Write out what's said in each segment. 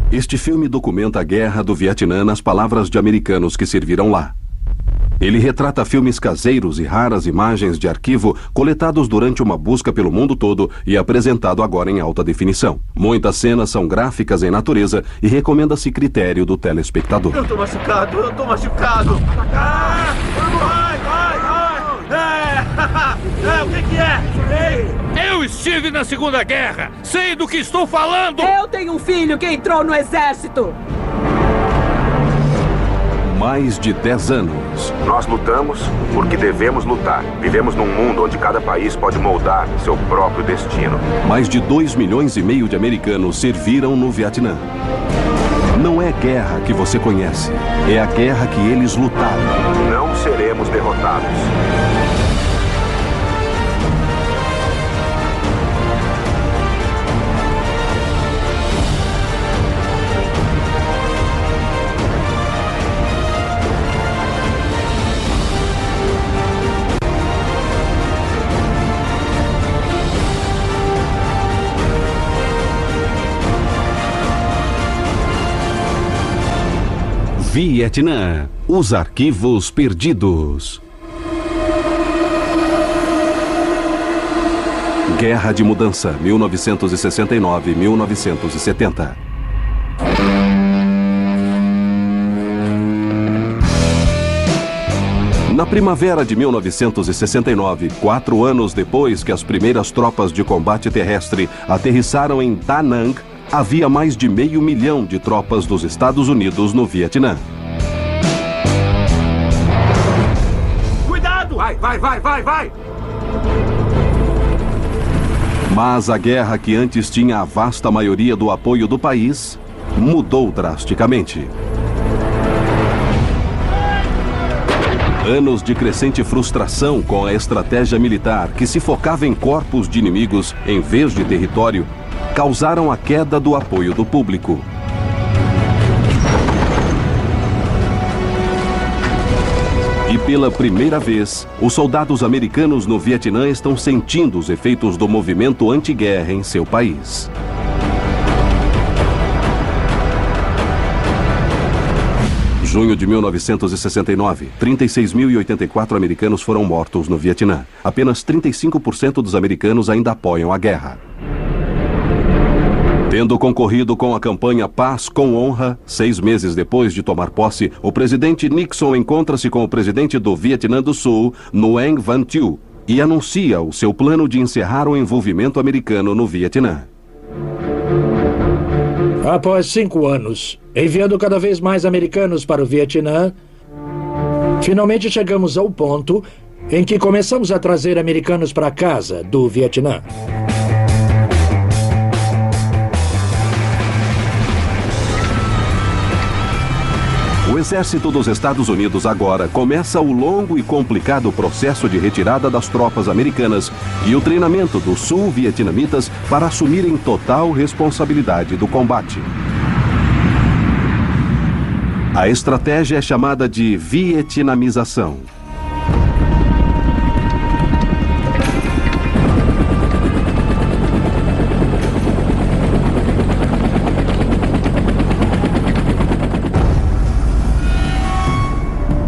Este filme documenta a guerra do Vietnã nas palavras de americanos que serviram lá. Ele retrata filmes caseiros e raras imagens de arquivo coletados durante uma busca pelo mundo todo e apresentado agora em alta definição. Muitas cenas são gráficas em natureza e recomenda-se critério do telespectador. Eu tô machucado! Ah! O que é? Ei! Eu estive na Segunda Guerra! Sei do que estou falando! Eu tenho um filho que entrou no exército! Mais de 10 anos. Nós lutamos porque devemos lutar. Vivemos num mundo onde cada país pode moldar seu próprio destino. Mais de 2,5 milhões de americanos serviram no Vietnã. Não é guerra que você conhece, é a guerra que eles lutaram. Não seremos derrotados. Vietnã, os arquivos perdidos. Guerra de Mudança, 1969-1970. Na primavera de 1969, 4 anos depois que as primeiras tropas de combate terrestre aterrissaram em Da Nang, havia mais de 500 mil de tropas dos Estados Unidos no Vietnã. Cuidado! Vai! Mas a guerra, que antes tinha a vasta maioria do apoio do país, mudou drasticamente. Anos de crescente frustração com a estratégia militar, que se focava em corpos de inimigos em vez de território, causaram a queda do apoio do público. E pela primeira vez, os soldados americanos no Vietnã estão sentindo os efeitos do movimento anti-guerra em seu país. Junho de 1969, 36.084 americanos foram mortos no Vietnã. Apenas 35% dos americanos ainda apoiam a guerra. Tendo concorrido com a campanha Paz com Honra, 6 meses depois de tomar posse, o presidente Nixon encontra-se com o presidente do Vietnã do Sul, Nguyen Van Thieu, e anuncia o seu plano de encerrar o envolvimento americano no Vietnã. Após 5 anos, enviando cada vez mais americanos para o Vietnã, finalmente chegamos ao ponto em que começamos a trazer americanos para casa do Vietnã. O exército dos Estados Unidos agora começa o longo e complicado processo de retirada das tropas americanas e o treinamento dos sul-vietnamitas para assumirem total responsabilidade do combate. A estratégia é chamada de vietnamização.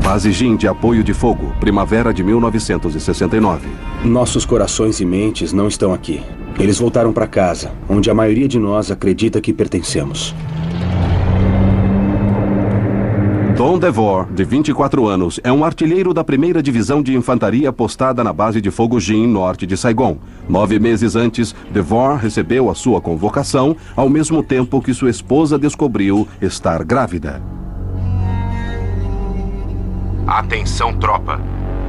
Base Jin de apoio de fogo, primavera de 1969. Nossos corações e mentes não estão aqui. Eles voltaram para casa, onde a maioria de nós acredita que pertencemos. Don Devore, de 24 anos, é um artilheiro da 1ª Divisão de Infantaria postada na base de fogo Jin, norte de Saigon. 9 meses antes, Devore recebeu a sua convocação, ao mesmo tempo que sua esposa descobriu estar grávida. Atenção, tropa.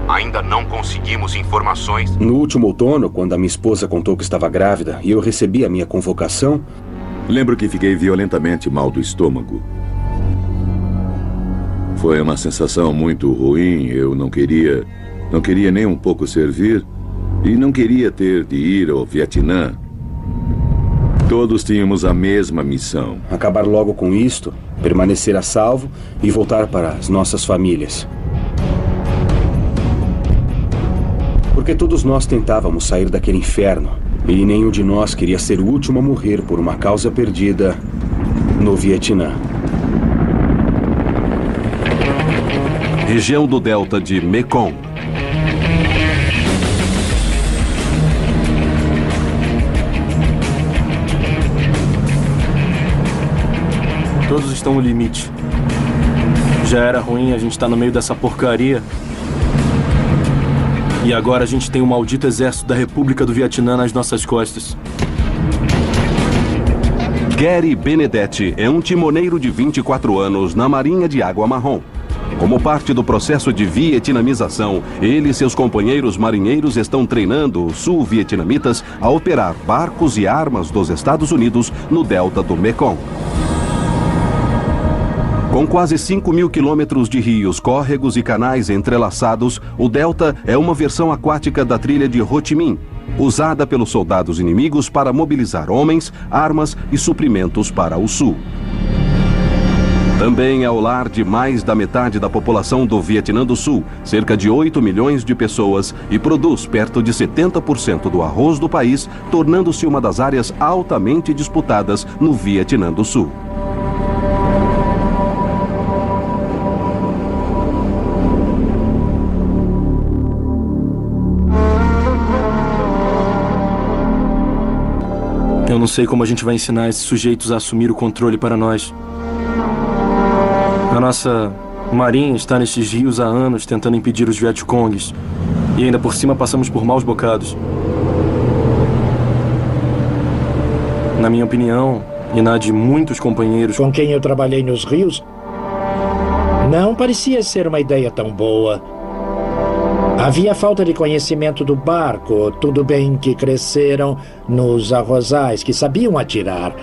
Ainda não conseguimos informações. No último outono, quando a minha esposa contou que estava grávida e eu recebi a minha convocação... Lembro que fiquei violentamente mal do estômago. Foi uma sensação muito ruim. Eu não queria nem um pouco servir e não queria ter de ir ao Vietnã. Todos tínhamos a mesma missão. Acabar logo com isto, permanecer a salvo e voltar para as nossas famílias. Porque todos nós tentávamos sair daquele inferno. E nenhum de nós queria ser o último a morrer por uma causa perdida no Vietnã. Região do delta de Mekong. Todos estão no limite. Já era ruim a gente estar no meio dessa porcaria. E agora a gente tem o maldito exército da República do Vietnã nas nossas costas. Gary Benedetti é um timoneiro de 24 anos na Marinha de Água Marrom. Como parte do processo de vietnamização, ele e seus companheiros marinheiros estão treinando os sul-vietnamitas a operar barcos e armas dos Estados Unidos no delta do Mekong. Com quase 5.000 quilômetros de rios, córregos e canais entrelaçados, o delta é uma versão aquática da trilha de Ho Chi Minh, usada pelos soldados inimigos para mobilizar homens, armas e suprimentos para o sul. Também é o lar de mais da metade da população do Vietnã do Sul, cerca de 8 milhões de pessoas, e produz perto de 70% do arroz do país, tornando-se uma das áreas altamente disputadas no Vietnã do Sul. Eu não sei como a gente vai ensinar esses sujeitos a assumir o controle para nós. A nossa marinha está nesses rios há anos tentando impedir os Vietcongues. E ainda por cima passamos por maus bocados. Na minha opinião, e na de muitos companheiros com quem eu trabalhei nos rios, não parecia ser uma ideia tão boa. Havia falta de conhecimento do barco. Tudo bem que cresceram nos arrozais, que sabiam atirar.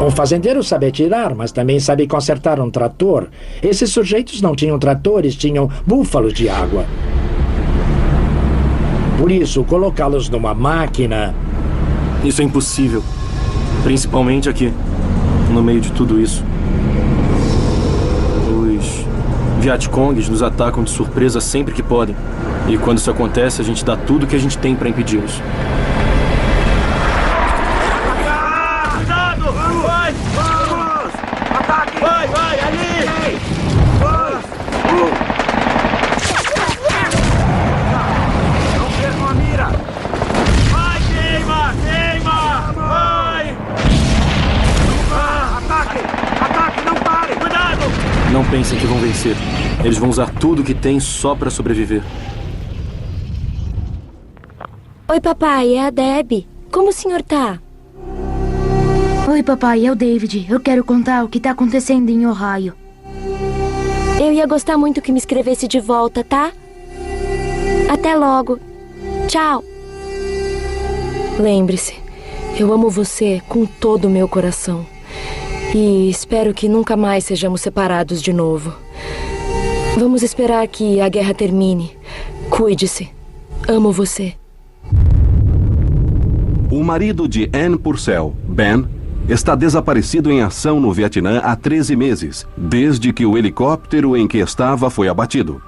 Um fazendeiro sabe atirar, mas também sabe consertar um trator. Esses sujeitos não tinham tratores, tinham búfalos de água. Por isso, colocá-los numa máquina... Isso é impossível. Principalmente aqui, no meio de tudo isso. Os Vietcongues nos atacam de surpresa sempre que podem. E quando isso acontece, a gente dá tudo que a gente tem para impedi-los. Não pensem que vão vencer. Eles vão usar tudo que têm só para sobreviver. Oi, papai, é a Debbie. Como o senhor tá? Oi, papai, é o David. Eu quero contar o que tá acontecendo em Ohio. Eu ia gostar muito que me escrevesse de volta, tá? Até logo. Tchau. Lembre-se, eu amo você com todo o meu coração. E espero que nunca mais sejamos separados de novo. Vamos esperar que a guerra termine. Cuide-se. Amo você. O marido de Ann Purcell, Ben, está desaparecido em ação no Vietnã há 13 meses, desde que o helicóptero em que estava foi abatido.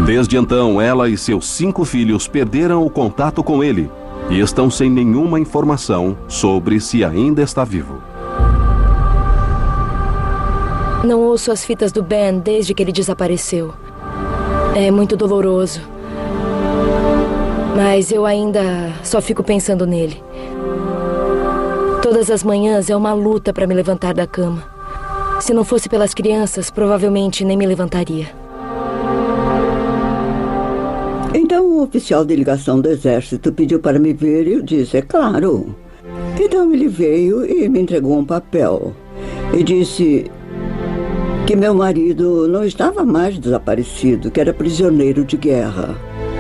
Desde então, ela e seus 5 filhos perderam o contato com ele e estão sem nenhuma informação sobre se ainda está vivo. Não ouço as fitas do Ben desde que ele desapareceu. É muito doloroso. Mas eu ainda só fico pensando nele. Todas as manhãs é uma luta para me levantar da cama. Se não fosse pelas crianças, provavelmente nem me levantaria. Então o oficial de ligação do exército pediu para me ver e eu disse, é claro. Então ele veio e me entregou um papel. E disse que meu marido não estava mais desaparecido, que era prisioneiro de guerra.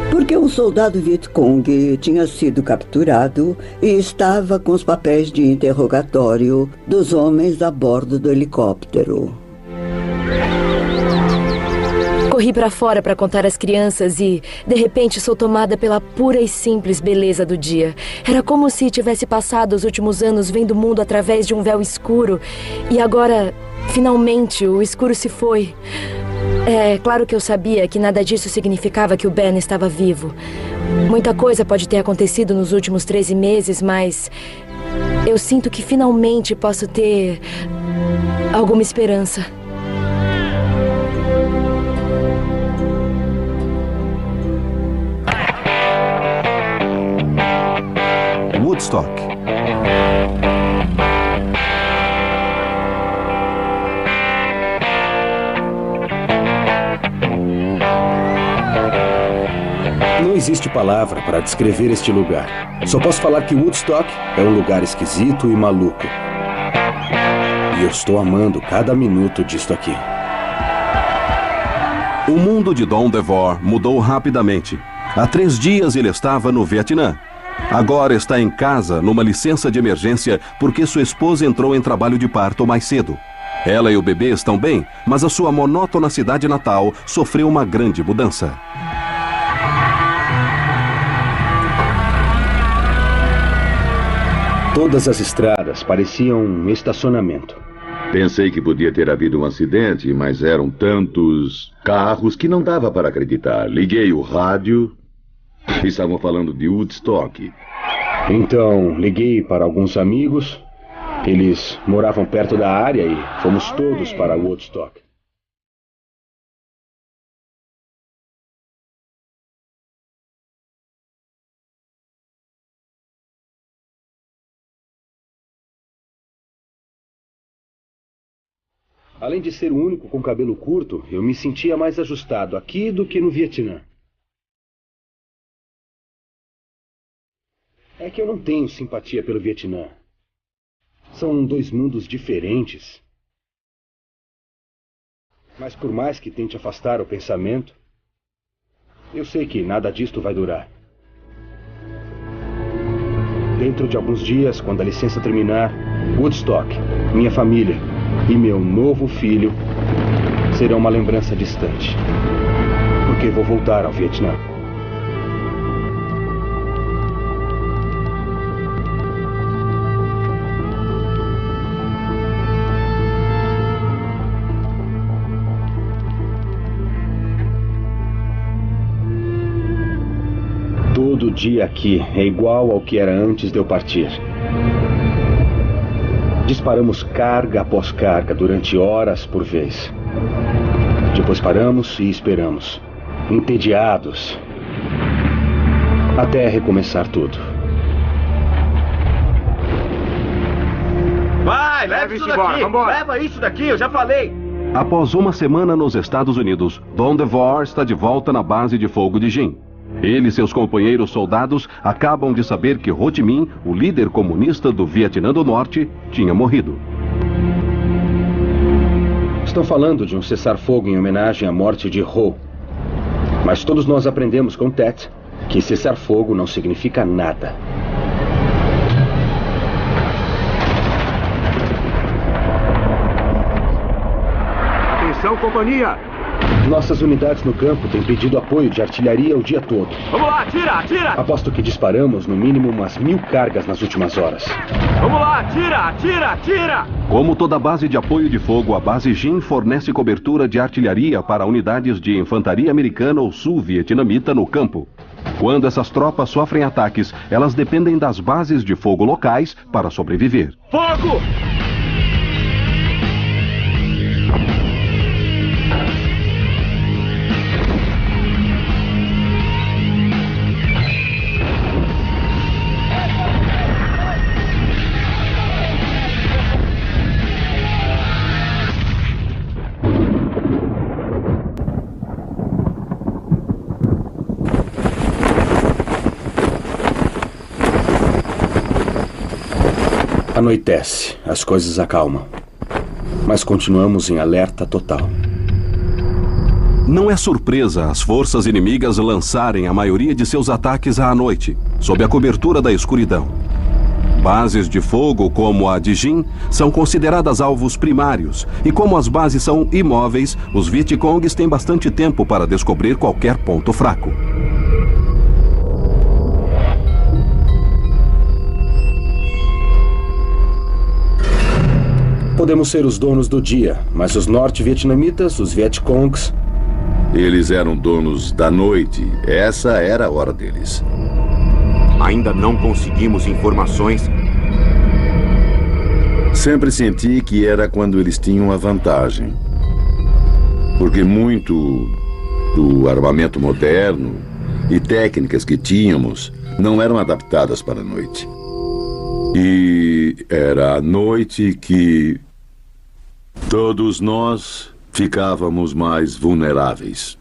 Porque um soldado Vietcong tinha sido capturado e estava com os papéis de interrogatório dos homens a bordo do helicóptero. Corri para fora para contar às crianças e, de repente, sou tomada pela pura e simples beleza do dia. Era como se tivesse passado os últimos anos vendo o mundo através de um véu escuro e agora, finalmente, o escuro se foi. É claro que eu sabia que nada disso significava que o Ben estava vivo. Muita coisa pode ter acontecido nos últimos 13 meses, mas eu sinto que finalmente posso ter alguma esperança. Woodstock. Não existe palavra para descrever este lugar. Só posso falar que Woodstock é um lugar esquisito e maluco. E eu estou amando cada minuto disto aqui. O mundo de Don DeVore mudou rapidamente. Há 3 dias ele estava no Vietnã. Agora está em casa numa licença de emergência porque sua esposa entrou em trabalho de parto mais cedo. Ela e o bebê estão bem, mas a sua monótona cidade natal sofreu uma grande mudança. Todas as estradas pareciam um estacionamento. Pensei que podia ter havido um acidente, mas eram tantos carros que não dava para acreditar. Liguei o rádio e estavam falando de Woodstock. Então, liguei para alguns amigos. Eles moravam perto da área e fomos todos para Woodstock. Além de ser o único com cabelo curto, eu me sentia mais ajustado aqui do que no Vietnã. É que eu não tenho simpatia pelo Vietnã. São 2 mundos diferentes. Mas por mais que tente afastar o pensamento, eu sei que nada disto vai durar. Dentro de alguns dias, quando a licença terminar, Woodstock, minha família e meu novo filho serão uma lembrança distante. Porque vou voltar ao Vietnã. Todo dia aqui é igual ao que era antes de eu partir. Disparamos carga após carga durante horas por vez. Depois paramos e esperamos, entediados, até recomeçar tudo. Vai, leva isso daqui! Leva isso daqui, eu já falei! Após uma semana nos Estados Unidos, Don DeVore está de volta na base de fogo de Jin. Ele e seus companheiros soldados acabam de saber que Ho Chi Minh, o líder comunista do Vietnã do Norte, tinha morrido. Estão falando de um cessar-fogo em homenagem à morte de Ho. Mas todos nós aprendemos com Tet que cessar-fogo não significa nada. Atenção, companhia! Nossas unidades no campo têm pedido apoio de artilharia o dia todo. Vamos lá, atira, atira! Aposto que disparamos no mínimo umas 1000 cargas nas últimas horas. Vamos lá, atira, atira, atira! Como toda base de apoio de fogo, a base Jin fornece cobertura de artilharia para unidades de infantaria americana ou sul-vietnamita no campo. Quando essas tropas sofrem ataques, elas dependem das bases de fogo locais para sobreviver. Fogo! Anoitece, as coisas acalmam. Mas continuamos em alerta total. Não é surpresa as forças inimigas lançarem a maioria de seus ataques à noite, sob a cobertura da escuridão. Bases de fogo como a de Jin são consideradas alvos primários, e como as bases são imóveis, os Vietcongs têm bastante tempo para descobrir qualquer ponto fraco. Podemos ser os donos do dia, mas os norte-vietnamitas, os Vietcongs... Eles eram donos da noite. Essa era a hora deles. Ainda não conseguimos informações Sempre senti que era quando eles tinham a vantagem. Porque muito do armamento moderno e técnicas que tínhamos não eram adaptadas para a noite. E era à noite que todos nós ficávamos mais vulneráveis.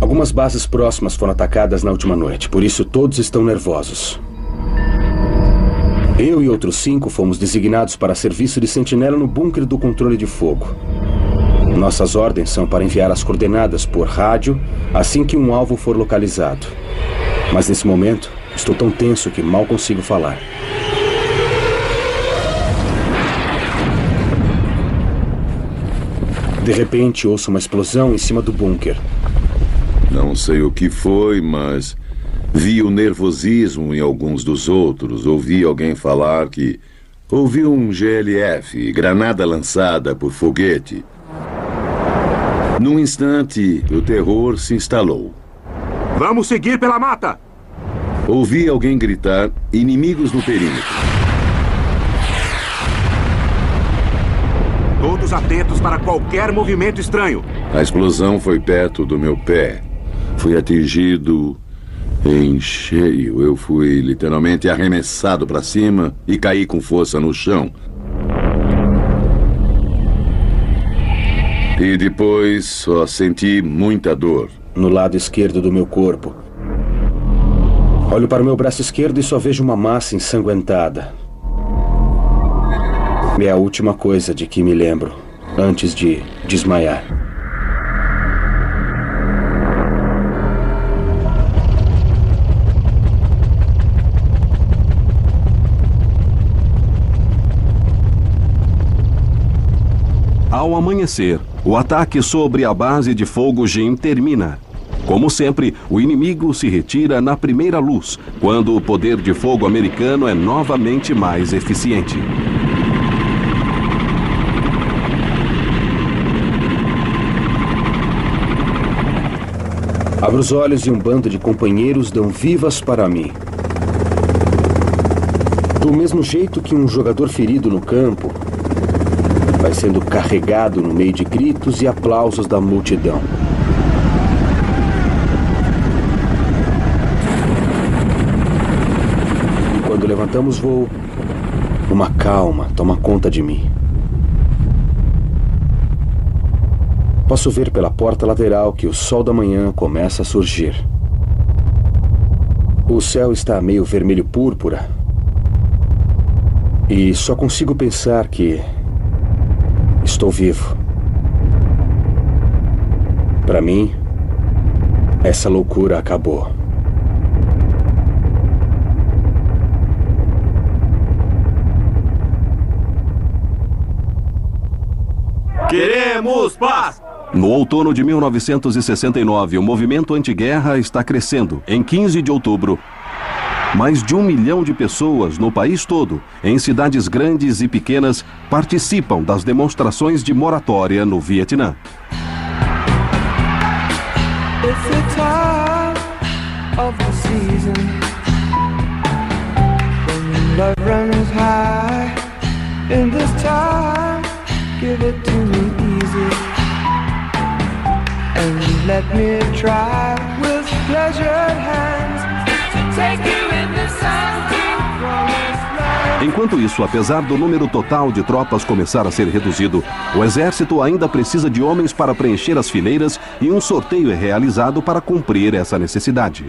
Algumas bases próximas foram atacadas na última noite, por isso todos estão nervosos. Eu e outros 5 fomos designados para serviço de sentinela no bunker do controle de fogo. Nossas ordens são para enviar as coordenadas por rádio assim que um alvo for localizado. Mas nesse momento, estou tão tenso que mal consigo falar. De repente, ouço uma explosão em cima do bunker. Não sei o que foi, mas vi o nervosismo em alguns dos outros. Ouvi alguém falar que ouviu um GLF, granada lançada por foguete. Num instante, o terror se instalou. Vamos seguir pela mata! Ouvi alguém gritar, inimigos no perímetro. Todos atentos para qualquer movimento estranho. A explosão foi perto do meu pé. Fui atingido em cheio. Eu fui literalmente arremessado para cima e caí com força no chão. E depois só senti muita dor. No lado esquerdo do meu corpo. Olho para o meu braço esquerdo e só vejo uma massa ensanguentada. É a última coisa de que me lembro, antes de desmaiar. Ao amanhecer, o ataque sobre a base de fogo Jim termina. Como sempre, o inimigo se retira na primeira luz, quando o poder de fogo americano é novamente mais eficiente. Abro os olhos e um bando de companheiros dão vivas para mim. Do mesmo jeito que um jogador ferido no campo vai sendo carregado no meio de gritos e aplausos da multidão. E quando levantamos voo, uma calma toma conta de mim. Posso ver pela porta lateral que o sol da manhã começa a surgir. O céu está meio vermelho púrpura. E só consigo pensar que estou vivo. Para mim, essa loucura acabou. Queremos paz! No outono de 1969, o movimento anti-guerra está crescendo. Em 15 de outubro, mais de 1 milhão de pessoas no país todo, em cidades grandes e pequenas, participam das demonstrações de moratória no Vietnã. It's the time of the season when love runs high. In this time, give it to me easy. And let me try with pleasured hands to take you in the sun to promised land. Enquanto isso, apesar do número total de tropas começar a ser reduzido, o exército ainda precisa de homens para preencher as fileiras e um sorteio é realizado para cumprir essa necessidade.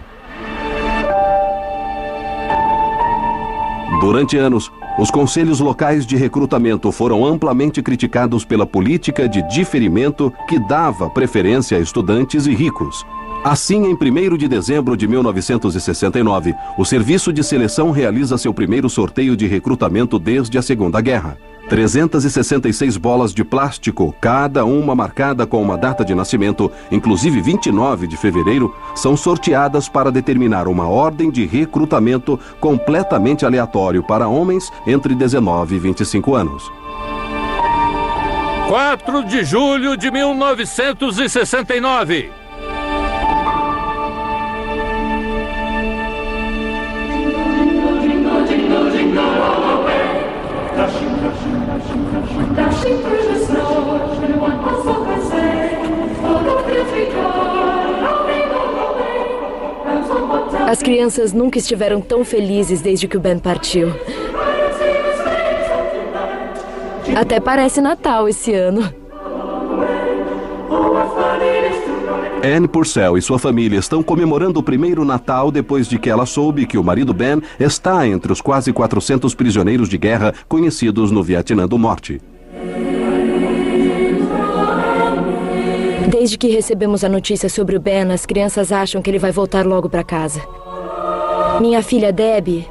Durante anos, os conselhos locais de recrutamento foram amplamente criticados pela política de diferimento que dava preferência a estudantes e ricos. Assim, em 1º de dezembro de 1969, o Serviço de Seleção realiza seu primeiro sorteio de recrutamento desde a Segunda Guerra. 366 bolas de plástico, cada uma marcada com uma data de nascimento, inclusive 29 de fevereiro, são sorteadas para determinar uma ordem de recrutamento completamente aleatório para homens entre 19 e 25 anos. 4 de julho de 1969. As crianças nunca estiveram tão felizes desde que o Ben partiu. Até parece Natal esse ano. Anne Purcell e sua família estão comemorando o primeiro Natal depois de que ela soube que o marido Ben está entre os quase 400 prisioneiros de guerra conhecidos no Vietnã do Norte. Desde que recebemos a notícia sobre o Ben, as crianças acham que ele vai voltar logo para casa. Minha filha Debbie...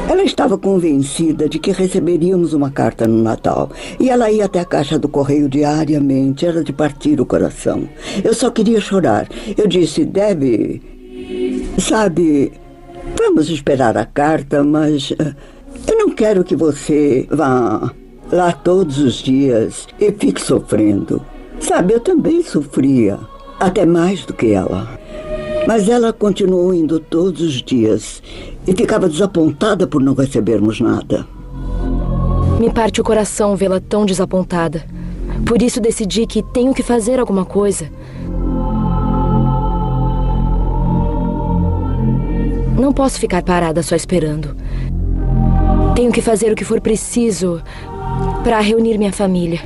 Ela estava convencida de que receberíamos uma carta no Natal. E ela ia até a caixa do correio diariamente. Era de partir o coração. Eu só queria chorar. Eu disse, Debbie, sabe, vamos esperar a carta, mas eu não quero que você vá lá todos os dias e fique sofrendo. Sabe, eu também sofria, até mais do que ela. Mas ela continuou indo todos os dias e ficava desapontada por não recebermos nada. Me parte o coração vê-la tão desapontada. Por isso decidi que tenho que fazer alguma coisa. Não posso ficar parada só esperando. Tenho que fazer o que for preciso para reunir minha família.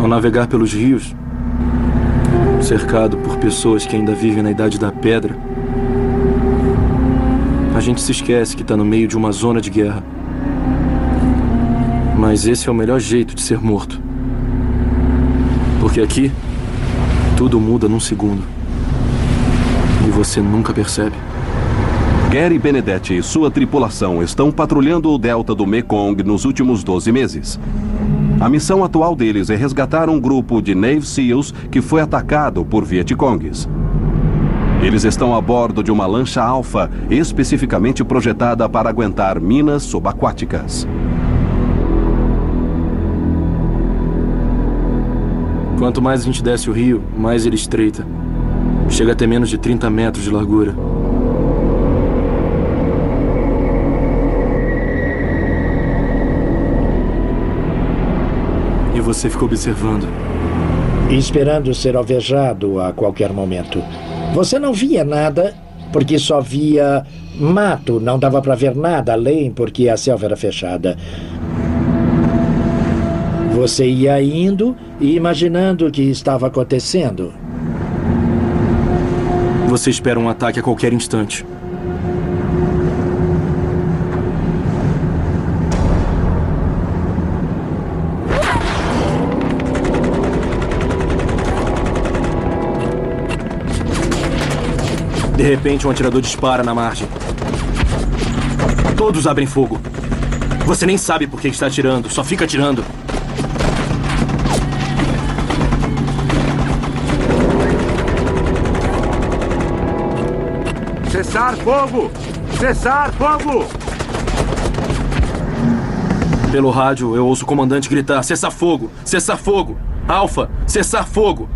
Ao navegar pelos rios, cercado por pessoas que ainda vivem na Idade da Pedra, a gente se esquece que está no meio de uma zona de guerra. Mas esse é o melhor jeito de ser morto. Porque aqui, tudo muda num segundo. E você nunca percebe. Gary Benedetti e sua tripulação estão patrulhando o delta do Mekong nos últimos 12 meses. A missão atual deles é resgatar um grupo de Navy SEALs que foi atacado por Vietcongues. Eles estão a bordo de uma lancha Alpha, especificamente projetada para aguentar minas subaquáticas. Quanto mais a gente desce o rio, mais ele estreita. Chega a ter menos de 30 metros de largura. E você fica observando. Esperando ser alvejado a qualquer momento. Você não via nada, porque só via mato. Não dava para ver nada além, porque a selva era fechada. Você ia indo e imaginando o que estava acontecendo. Você espera um ataque a qualquer instante. De repente, um atirador dispara na margem. Todos abrem fogo. Você nem sabe por que está atirando, só fica atirando. Cessar fogo! Cessar fogo! Pelo rádio, eu ouço o comandante gritar: cessar fogo! Cessar fogo! Alfa, cessar fogo!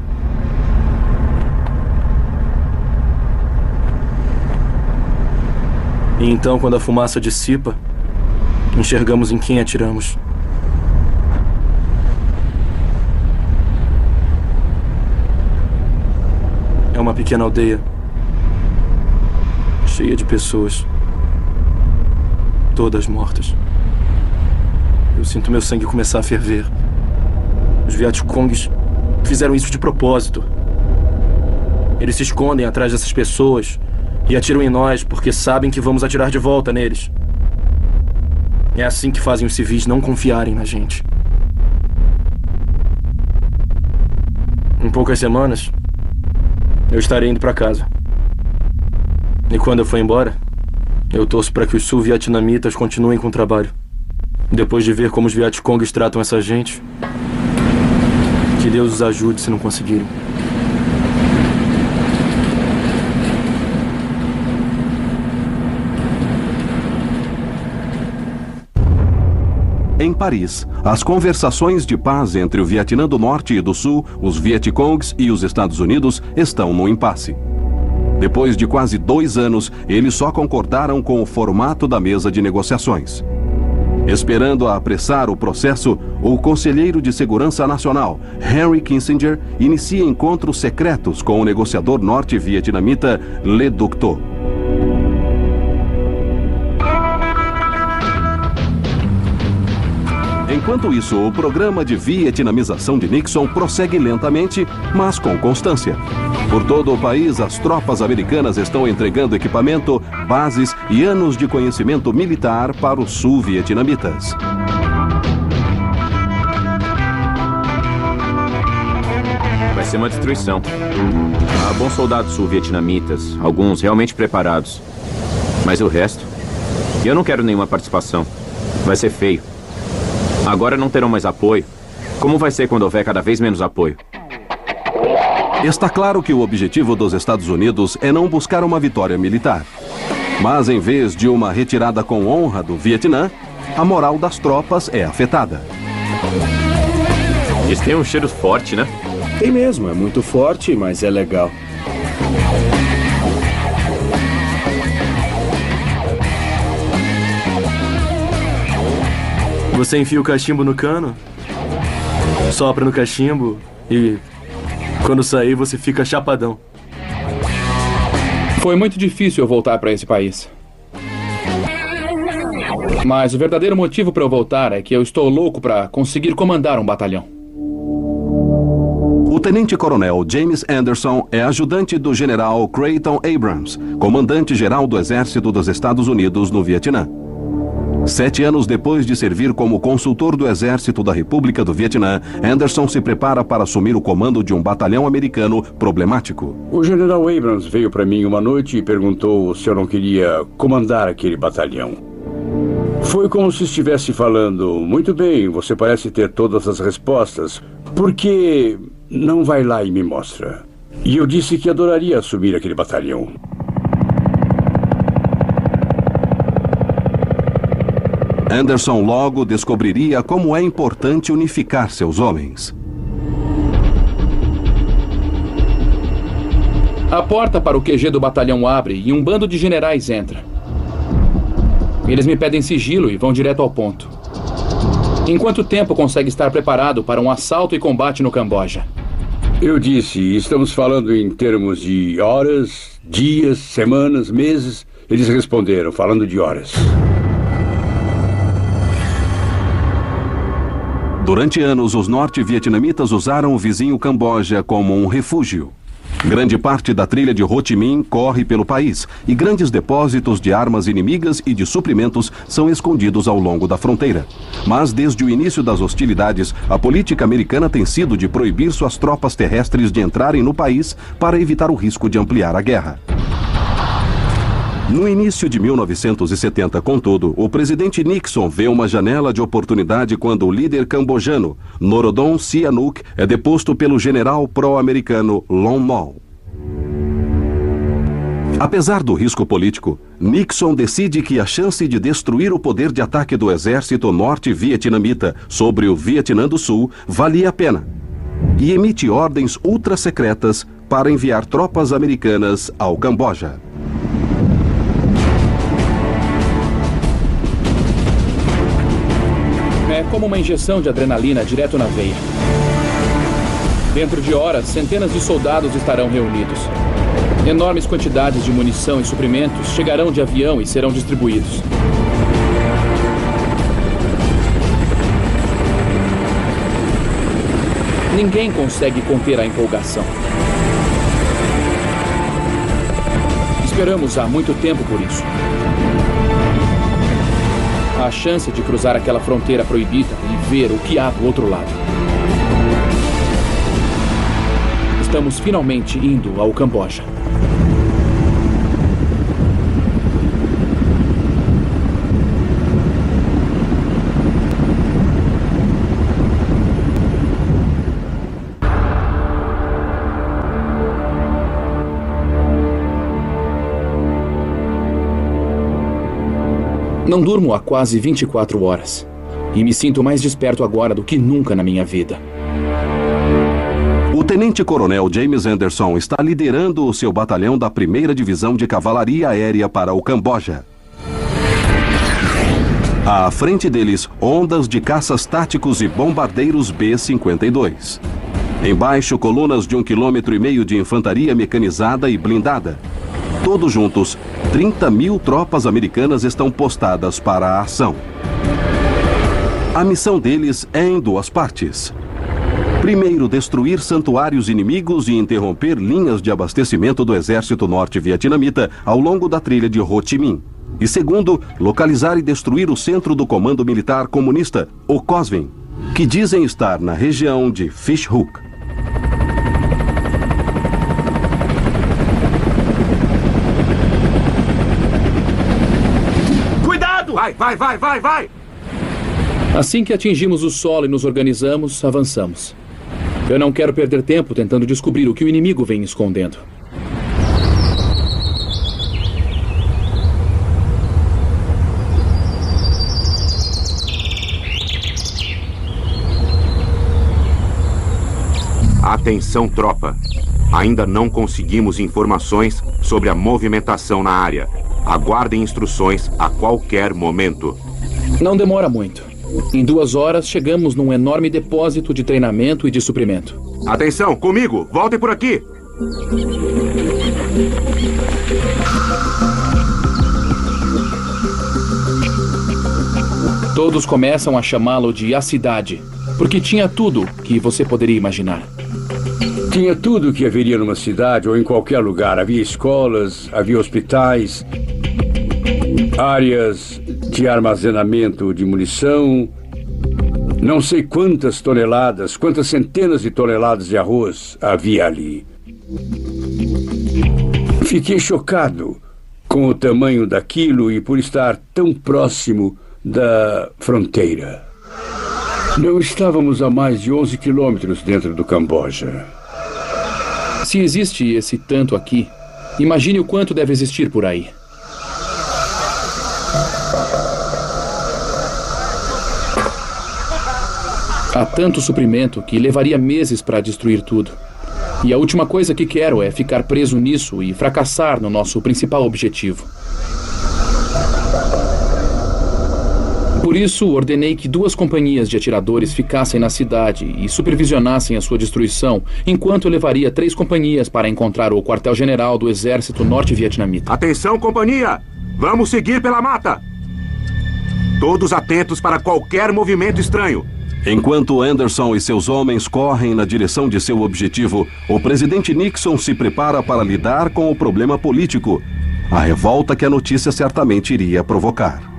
E então, quando a fumaça dissipa, enxergamos em quem atiramos. É uma pequena aldeia, cheia de pessoas, todas mortas. Eu sinto meu sangue começar a ferver. Os Vietcongues fizeram isso de propósito. Eles se escondem atrás dessas pessoas e atiram em nós porque sabem que vamos atirar de volta neles. É assim que fazem os civis não confiarem na gente. Em poucas semanas, eu estarei indo para casa. E quando eu for embora, eu torço para que os sul-vietnamitas continuem com o trabalho. Depois de ver como os Vietcongues tratam essa gente, que Deus os ajude se não conseguirem. Em em Paris, as conversações de paz entre o Vietnã do Norte e do Sul, os Vietcongs e os Estados Unidos estão no impasse. Depois de quase 2 anos, eles só concordaram com o formato da mesa de negociações. Esperando a apressar o processo, o conselheiro de Segurança Nacional, Henry Kissinger, inicia encontros secretos com o negociador norte-vietnamita Le Duc Tho. Enquanto isso, o programa de vietnamização de Nixon prossegue lentamente, mas com constância. Por todo o país, as tropas americanas estão entregando equipamento, bases e anos de conhecimento militar para os sul-vietnamitas. Vai ser uma destruição. Há bons soldados sul-vietnamitas, alguns realmente preparados. Mas o resto? Eu não quero nenhuma participação. Vai ser feio. Agora não terão mais apoio. Como vai ser quando houver cada vez menos apoio? Está claro que o objetivo dos Estados Unidos é não buscar uma vitória militar. Mas em vez de uma retirada com honra do Vietnã, a moral das tropas é afetada. Isso tem um cheiro forte, né? Tem mesmo, é muito forte, mas é legal. Você enfia o cachimbo no cano, sopra no cachimbo e quando sair você fica chapadão. Foi muito difícil eu voltar para esse país. Mas o verdadeiro motivo para eu voltar é que eu estou louco para conseguir comandar um batalhão. O tenente-coronel James Anderson é ajudante do general Creighton Abrams, comandante-geral do Exército dos Estados Unidos no Vietnã. 7 anos depois de servir como consultor do Exército da República do Vietnã, Anderson se prepara para assumir o comando de um batalhão americano problemático. O general Abrams veio para mim uma noite e perguntou se eu não queria comandar aquele batalhão. Foi como se estivesse falando: muito bem, você parece ter todas as respostas, por que não vai lá e me mostra? E eu disse que adoraria assumir aquele batalhão. Anderson logo descobriria como é importante unificar seus homens. A porta para o QG do batalhão abre e um bando de generais entra. Eles me pedem sigilo e vão direto ao ponto. Em quanto tempo consegue estar preparado para um assalto e combate no Camboja? Eu disse, estamos falando em termos de horas, dias, semanas, meses. Eles responderam, falando de horas. Durante anos, os norte-vietnamitas usaram o vizinho Camboja como um refúgio. Grande parte da trilha de Ho Chi Minh corre pelo país e grandes depósitos de armas inimigas e de suprimentos são escondidos ao longo da fronteira. Mas desde o início das hostilidades, a política americana tem sido de proibir suas tropas terrestres de entrarem no país para evitar o risco de ampliar a guerra. No início de 1970, contudo, o presidente Nixon vê uma janela de oportunidade quando o líder cambojano, Norodom Sihanouk, é deposto pelo general pró-americano Lon Nol. Apesar do risco político, Nixon decide que a chance de destruir o poder de ataque do exército norte-vietnamita sobre o Vietnã do Sul valia a pena e emite ordens ultra-secretas para enviar tropas americanas ao Camboja. É como uma injeção de adrenalina direto na veia. Dentro de horas, centenas de soldados estarão reunidos. Enormes quantidades de munição e suprimentos chegarão de avião e serão distribuídos. Ninguém consegue conter a empolgação. Esperamos há muito tempo por isso. A chance de cruzar aquela fronteira proibida e ver o que há do outro lado. Estamos finalmente indo ao Camboja. Não durmo há quase 24 horas. E me sinto mais desperto agora do que nunca na minha vida. O tenente-coronel James Anderson está liderando o seu batalhão da 1ª Divisão de Cavalaria Aérea para o Camboja. À frente deles, ondas de caças táticos e bombardeiros B-52. Embaixo, colunas de 1,5 km de infantaria mecanizada e blindada. Todos juntos, 30.000 tropas americanas estão postadas para a ação. A missão deles é em 2 partes. Primeiro, destruir santuários inimigos e interromper linhas de abastecimento do exército norte-vietnamita ao longo da trilha de Ho Chi Minh. E segundo, localizar e destruir o centro do Comando Militar Comunista, o COSVIN, que dizem estar na região de Fish Hook. Cuidado! Vai! Assim que atingimos o solo e nos organizamos, avançamos. Eu não quero perder tempo tentando descobrir o que o inimigo vem escondendo. Atenção, tropa. Ainda não conseguimos informações sobre a movimentação na área. Aguardem instruções a qualquer momento. Não demora muito. Em 2 horas, chegamos num enorme depósito de treinamento e de suprimento. Atenção, comigo! Voltem por aqui! Todos começam a chamá-lo de A Cidade, porque tinha tudo que você poderia imaginar. Tinha tudo o que haveria numa cidade ou em qualquer lugar. Havia escolas, havia hospitais, áreas de armazenamento de munição, não sei quantas toneladas, quantas centenas de toneladas de arroz havia ali. Fiquei chocado com o tamanho daquilo e por estar tão próximo da fronteira. Não estávamos a mais de 11 quilômetros dentro do Camboja. Se existe esse tanto aqui, imagine o quanto deve existir por aí. Há tanto suprimento que levaria meses para destruir tudo. E a última coisa que quero é ficar preso nisso e fracassar no nosso principal objetivo. Por isso, ordenei que 2 companhias de atiradores ficassem na cidade e supervisionassem a sua destruição, enquanto eu levaria 3 companhias para encontrar o quartel-general do exército norte-vietnamita. Atenção, companhia! Vamos seguir pela mata! Todos atentos para qualquer movimento estranho. Enquanto Anderson e seus homens correm na direção de seu objetivo, o presidente Nixon se prepara para lidar com o problema político, a revolta que a notícia certamente iria provocar.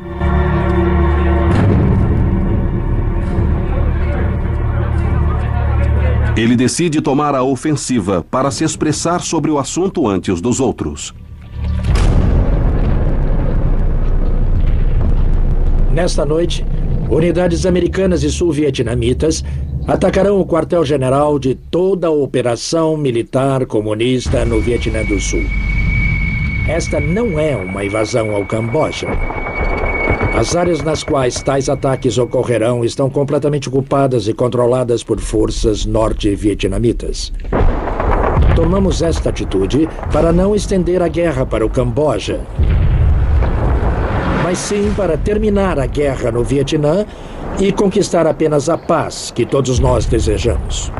Ele decide tomar a ofensiva para se expressar sobre o assunto antes dos outros. Nesta noite, unidades americanas e sul-vietnamitas atacarão o quartel-general de toda a operação militar comunista no Vietnã do Sul. Esta não é uma invasão ao Camboja. As áreas nas quais tais ataques ocorrerão estão completamente ocupadas e controladas por forças norte-vietnamitas. Tomamos esta atitude para não estender a guerra para o Camboja, mas sim para terminar a guerra no Vietnã e conquistar apenas a paz que todos nós desejamos.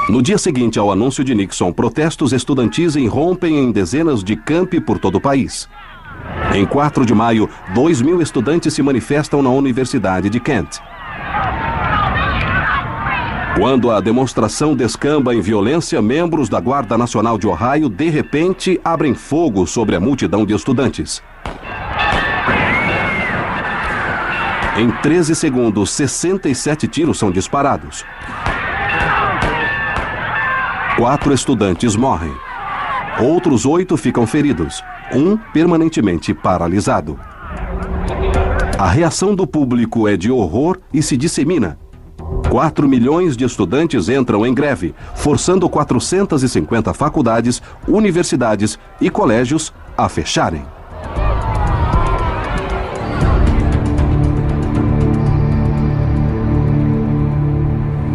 No dia seguinte ao anúncio de Nixon, protestos estudantis irrompem em dezenas de campi por todo o país. Em 4 de maio, 2.000 estudantes se manifestam na Universidade de Kent. Quando a demonstração descamba em violência, membros da Guarda Nacional de Ohio, de repente, abrem fogo sobre a multidão de estudantes. Em 13 segundos, 67 tiros são disparados. 4 estudantes morrem. Outros 8 ficam feridos, um permanentemente paralisado. A reação do público é de horror e se dissemina. 4 milhões de estudantes entram em greve, forçando 450 faculdades, universidades e colégios a fecharem.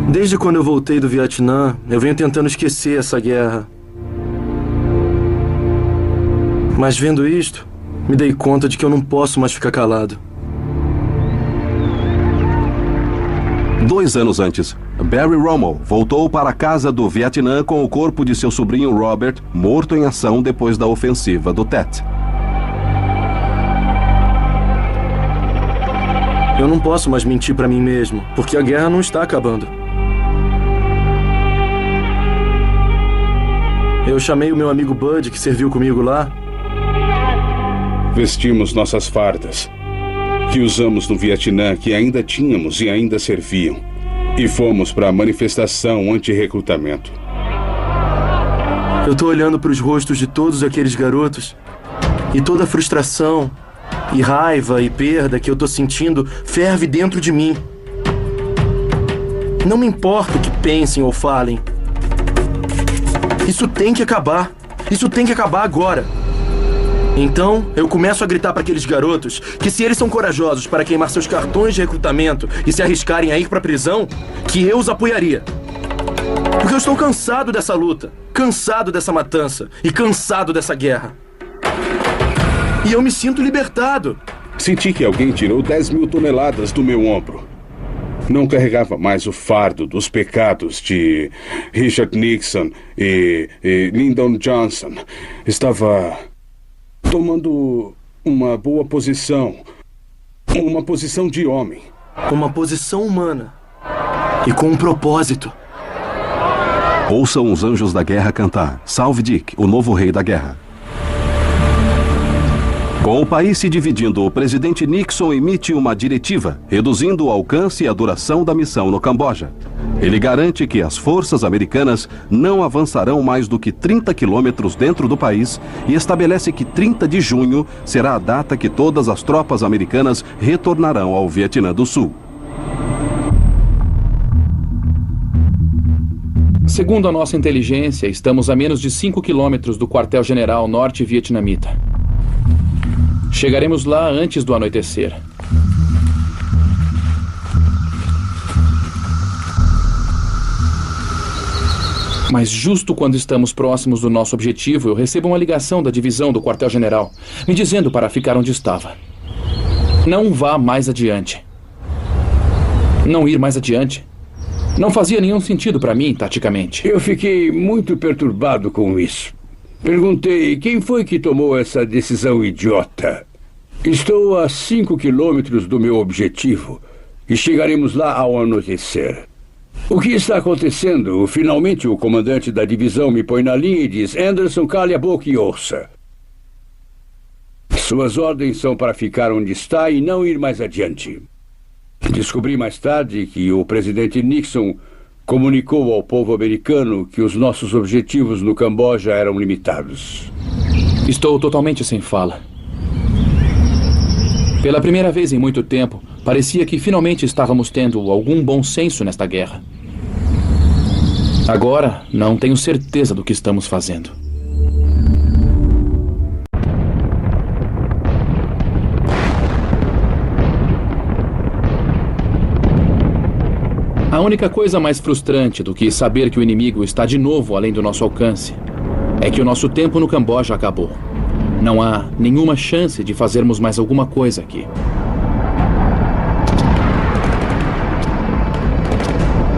Desde quando eu voltei do Vietnã, eu venho tentando esquecer essa guerra. Mas vendo isto, me dei conta de que eu não posso mais ficar calado. 2 anos antes, Barry Rommel voltou para a casa do Vietnã com o corpo de seu sobrinho Robert, morto em ação depois da ofensiva do Tet. Eu não posso mais mentir para mim mesmo, porque a guerra não está acabando. Eu chamei o meu amigo Bud, que serviu comigo lá. Vestimos nossas fardas, que usamos no Vietnã, que ainda tínhamos e ainda serviam. E fomos para a manifestação anti-recrutamento. Eu tô olhando para os rostos de todos aqueles garotos e toda a frustração e raiva e perda que eu tô sentindo ferve dentro de mim. Não me importa o que pensem ou falem. Isso tem que acabar. Isso tem que acabar agora. Então, eu começo a gritar para aqueles garotos que se eles são corajosos para queimar seus cartões de recrutamento e se arriscarem a ir para a prisão, que eu os apoiaria. Porque eu estou cansado dessa luta, cansado dessa matança e cansado dessa guerra. E eu me sinto libertado. Senti que alguém tirou 10.000 toneladas do meu ombro. Não carregava mais o fardo dos pecados de Richard Nixon e Lyndon Johnson. Estava tomando uma boa posição. Uma posição de homem. Uma posição humana. E com um propósito. Ouçam os anjos da guerra cantar Salve Dick, o novo rei da guerra. Com o país se dividindo, o presidente Nixon emite uma diretiva, reduzindo o alcance e a duração da missão no Camboja. Ele garante que as forças americanas não avançarão mais do que 30 quilômetros dentro do país e estabelece que 30 de junho será a data que todas as tropas americanas retornarão ao Vietnã do Sul. Segundo a nossa inteligência, estamos a menos de 5 quilômetros do quartel-general norte-vietnamita. Chegaremos lá antes do anoitecer. Mas justo quando estamos próximos do nosso objetivo, eu recebo uma ligação da divisão do quartel-general, me dizendo para ficar onde estava. Não vá mais adiante. Não ir mais adiante. Não fazia nenhum sentido para mim, taticamente. Eu fiquei muito perturbado com isso. Perguntei quem foi que tomou essa decisão idiota. Estou a 5 quilômetros do meu objetivo e chegaremos lá ao anoitecer. O que está acontecendo? Finalmente o comandante da divisão me põe na linha e diz: Anderson, cale a boca e ouça. Suas ordens são para ficar onde está e não ir mais adiante. Descobri mais tarde que o presidente Nixon comunicou ao povo americano que os nossos objetivos no Camboja eram limitados. Estou totalmente sem fala. Pela primeira vez em muito tempo, parecia que finalmente estávamos tendo algum bom senso nesta guerra. Agora, não tenho certeza do que estamos fazendo. A única coisa mais frustrante do que saber que o inimigo está de novo além do nosso alcance é que o nosso tempo no Camboja acabou. Não há nenhuma chance de fazermos mais alguma coisa aqui.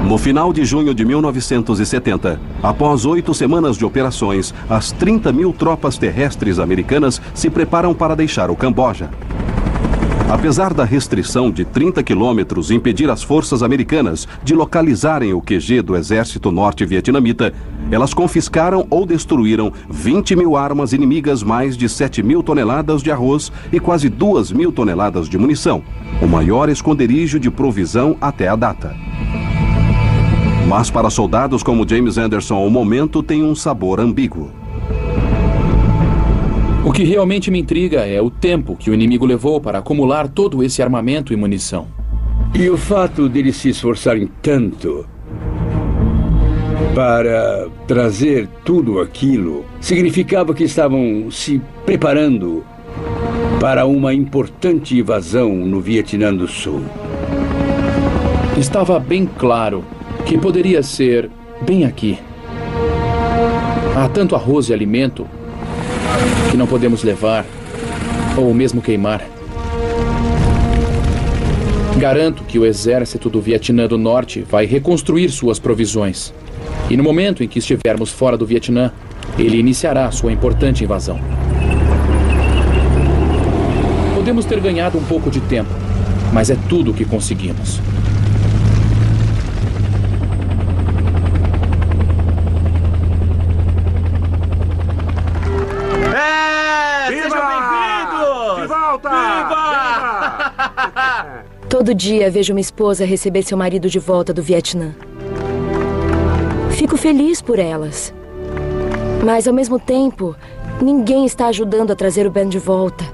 No final de junho de 1970, após 8 semanas de operações, as 30.000 tropas terrestres americanas se preparam para deixar o Camboja. Apesar da restrição de 30 quilômetros impedir as forças americanas de localizarem o QG do exército norte-vietnamita, elas confiscaram ou destruíram 20.000 armas inimigas, mais de 7.000 toneladas de arroz e quase 2.000 toneladas de munição, o maior esconderijo de provisão até a data. Mas para soldados como James Anderson, o momento tem um sabor ambíguo. O que realmente me intriga é o tempo que o inimigo levou para acumular todo esse armamento e munição. E o fato deles se esforçarem tanto para trazer tudo aquilo significava que estavam se preparando para uma importante invasão no Vietnã do Sul. Estava bem claro que poderia ser bem aqui. Há tanto arroz e alimento que não podemos levar ou mesmo queimar. Garanto que o exército do Vietnã do Norte vai reconstruir suas provisões. E no momento em que estivermos fora do Vietnã, ele iniciará sua importante invasão. Podemos ter ganhado um pouco de tempo, mas é tudo o que conseguimos. Sejam bem-vindos! De volta! Viva! Todo dia vejo minha esposa receber seu marido de volta do Vietnã. Fico feliz por elas. Mas, ao mesmo tempo, ninguém está ajudando a trazer o Ben de volta.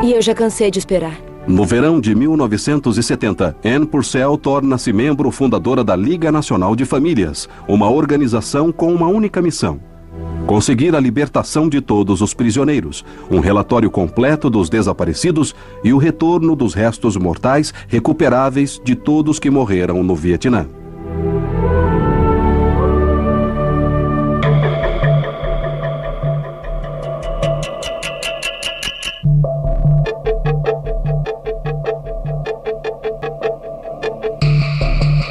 E eu já cansei de esperar. No verão de 1970, Ann Purcell torna-se membro fundadora da Liga Nacional de Famílias, uma organização com uma única missão: conseguir a libertação de todos os prisioneiros, um relatório completo dos desaparecidos e o retorno dos restos mortais recuperáveis de todos que morreram no Vietnã.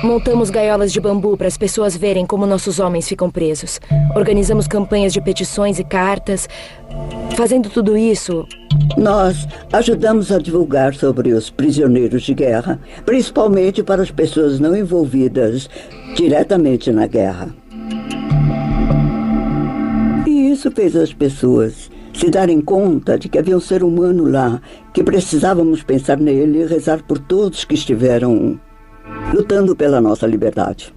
Montamos gaiolas de bambu para as pessoas verem como nossos homens ficam presos. Organizamos campanhas de petições e cartas. Fazendo tudo isso, nós ajudamos a divulgar sobre os prisioneiros de guerra, principalmente para as pessoas não envolvidas diretamente na guerra. E isso fez as pessoas se darem conta de que havia um ser humano lá, que precisávamos pensar nele e rezar por todos que estiveram lutando pela nossa liberdade.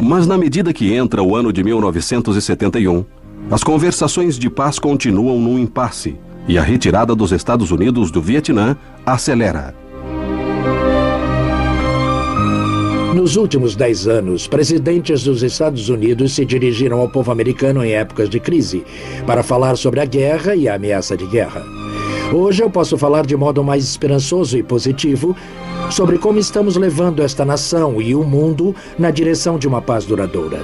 Mas na medida que entra o ano de 1971, as conversações de paz continuam num impasse e a retirada dos Estados Unidos do Vietnã acelera. Nos últimos 10 anos, presidentes dos Estados Unidos se dirigiram ao povo americano em épocas de crise para falar sobre a guerra e a ameaça de guerra. Hoje eu posso falar de modo mais esperançoso e positivo sobre como estamos levando esta nação e o mundo na direção de uma paz duradoura.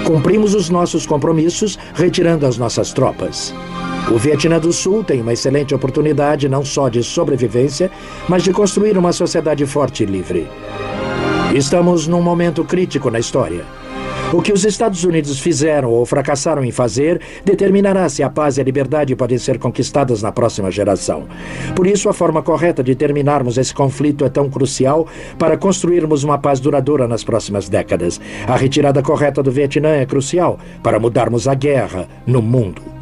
Cumprimos os nossos compromissos, retirando as nossas tropas. O Vietnã do Sul tem uma excelente oportunidade não só de sobrevivência, mas de construir uma sociedade forte e livre. Estamos num momento crítico na história. O que os Estados Unidos fizeram ou fracassaram em fazer determinará se a paz e a liberdade podem ser conquistadas na próxima geração. Por isso, a forma correta de terminarmos esse conflito é tão crucial para construirmos uma paz duradoura nas próximas décadas. A retirada correta do Vietnã é crucial para mudarmos a guerra no mundo.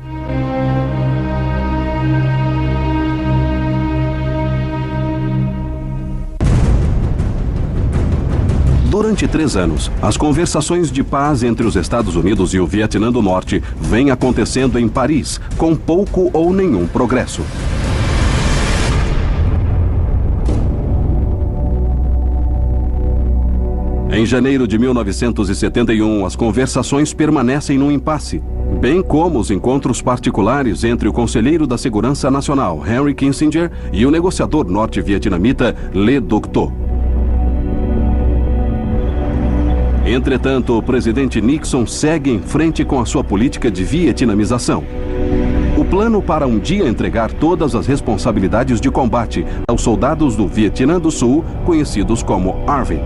Durante 3 anos, as conversações de paz entre os Estados Unidos e o Vietnã do Norte vêm acontecendo em Paris, com pouco ou nenhum progresso. Em janeiro de 1971, as conversações permanecem num impasse, bem como os encontros particulares entre o conselheiro da Segurança Nacional, Henry Kissinger, e o negociador norte-vietnamita Le Duc Tho. Entretanto, o presidente Nixon segue em frente com a sua política de vietnamização. O plano para um dia entregar todas as responsabilidades de combate aos soldados do Vietnã do Sul, conhecidos como ARVY.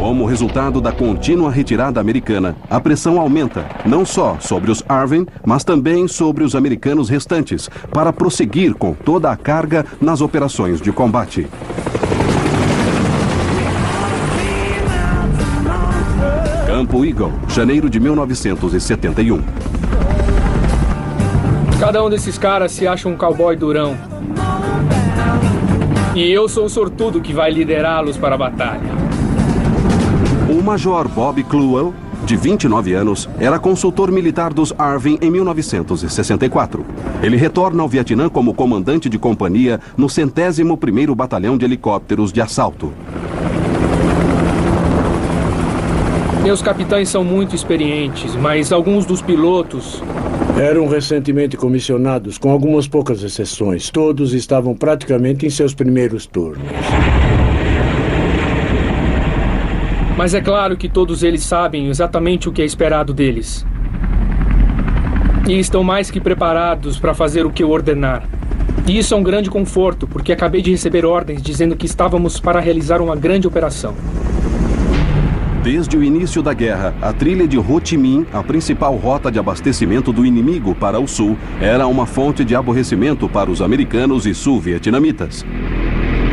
Como resultado da contínua retirada americana, a pressão aumenta, não só sobre os ARVY, mas também sobre os americanos restantes, para prosseguir com toda a carga nas operações de combate. Campo Eagle, janeiro de 1971. Cada um desses caras se acha um cowboy durão. E eu sou o sortudo que vai liderá-los para a batalha. O Major Bob Cluel, de 29 anos, era consultor militar dos Arvin em 1964. Ele retorna ao Vietnã como comandante de companhia no 101º Batalhão de Helicópteros de Assalto. Meus capitães são muito experientes, mas alguns dos pilotos... Eram recentemente comissionados, com algumas poucas exceções. Todos estavam praticamente em seus primeiros turnos. Mas é claro que todos eles sabem exatamente o que é esperado deles. E estão mais que preparados para fazer o que eu ordenar. E isso é um grande conforto, porque acabei de receber ordens dizendo que estávamos para realizar uma grande operação. Desde o início da guerra, a trilha de Ho Chi Minh, a principal rota de abastecimento do inimigo para o sul, era uma fonte de aborrecimento para os americanos e sul-vietnamitas.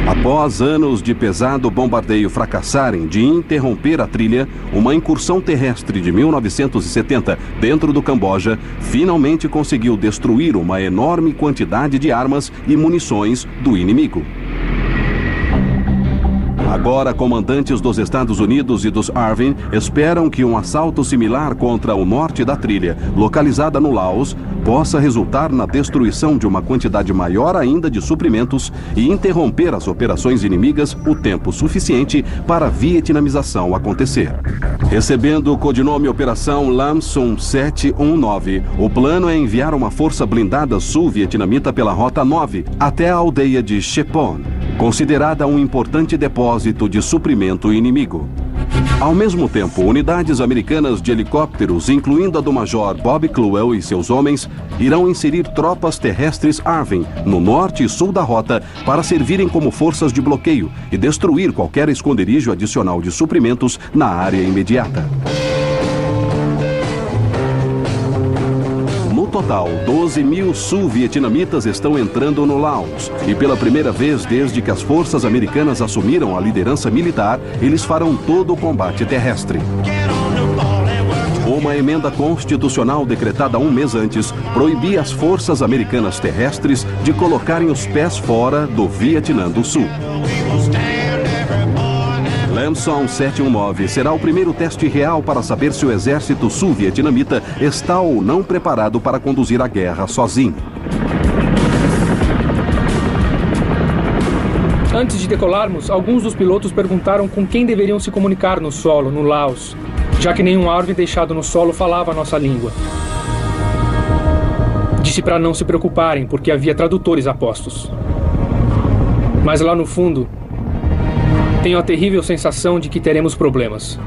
Após anos de pesado bombardeio fracassarem de interromper a trilha, uma incursão terrestre de 1970 dentro do Camboja finalmente conseguiu destruir uma enorme quantidade de armas e munições do inimigo. Agora, comandantes dos Estados Unidos e dos Arvin esperam que um assalto similar contra o norte da trilha, localizada no Laos, possa resultar na destruição de uma quantidade maior ainda de suprimentos e interromper as operações inimigas o tempo suficiente para a vietnamização acontecer. Recebendo o codinome Operação Lam Son 719, o plano é enviar uma força blindada sul-vietnamita pela Rota 9 até a aldeia de Chepon, considerada um importante depósito de suprimento inimigo. Ao mesmo tempo, unidades americanas de helicópteros, incluindo a do Major Bob Cluel e seus homens, irão inserir tropas terrestres Arvin no norte e sul da rota para servirem como forças de bloqueio e destruir qualquer esconderijo adicional de suprimentos na área imediata. No total, 12 mil sul-vietnamitas estão entrando no Laos e pela primeira vez desde que as forças americanas assumiram a liderança militar, eles farão todo o combate terrestre. Uma emenda constitucional decretada um mês antes proibia as forças americanas terrestres de colocarem os pés fora do Vietnã do Sul. Lam Son 719 será o primeiro teste real para saber se o exército sul-vietnamita está ou não preparado para conduzir a guerra sozinho. Antes de decolarmos, alguns dos pilotos perguntaram com quem deveriam se comunicar no solo, no Laos, já que nenhum Arvin deixado no solo falava a nossa língua. Disse para não se preocuparem, porque havia tradutores a postos. Mas lá no fundo, tenho a terrível sensação de que teremos problemas.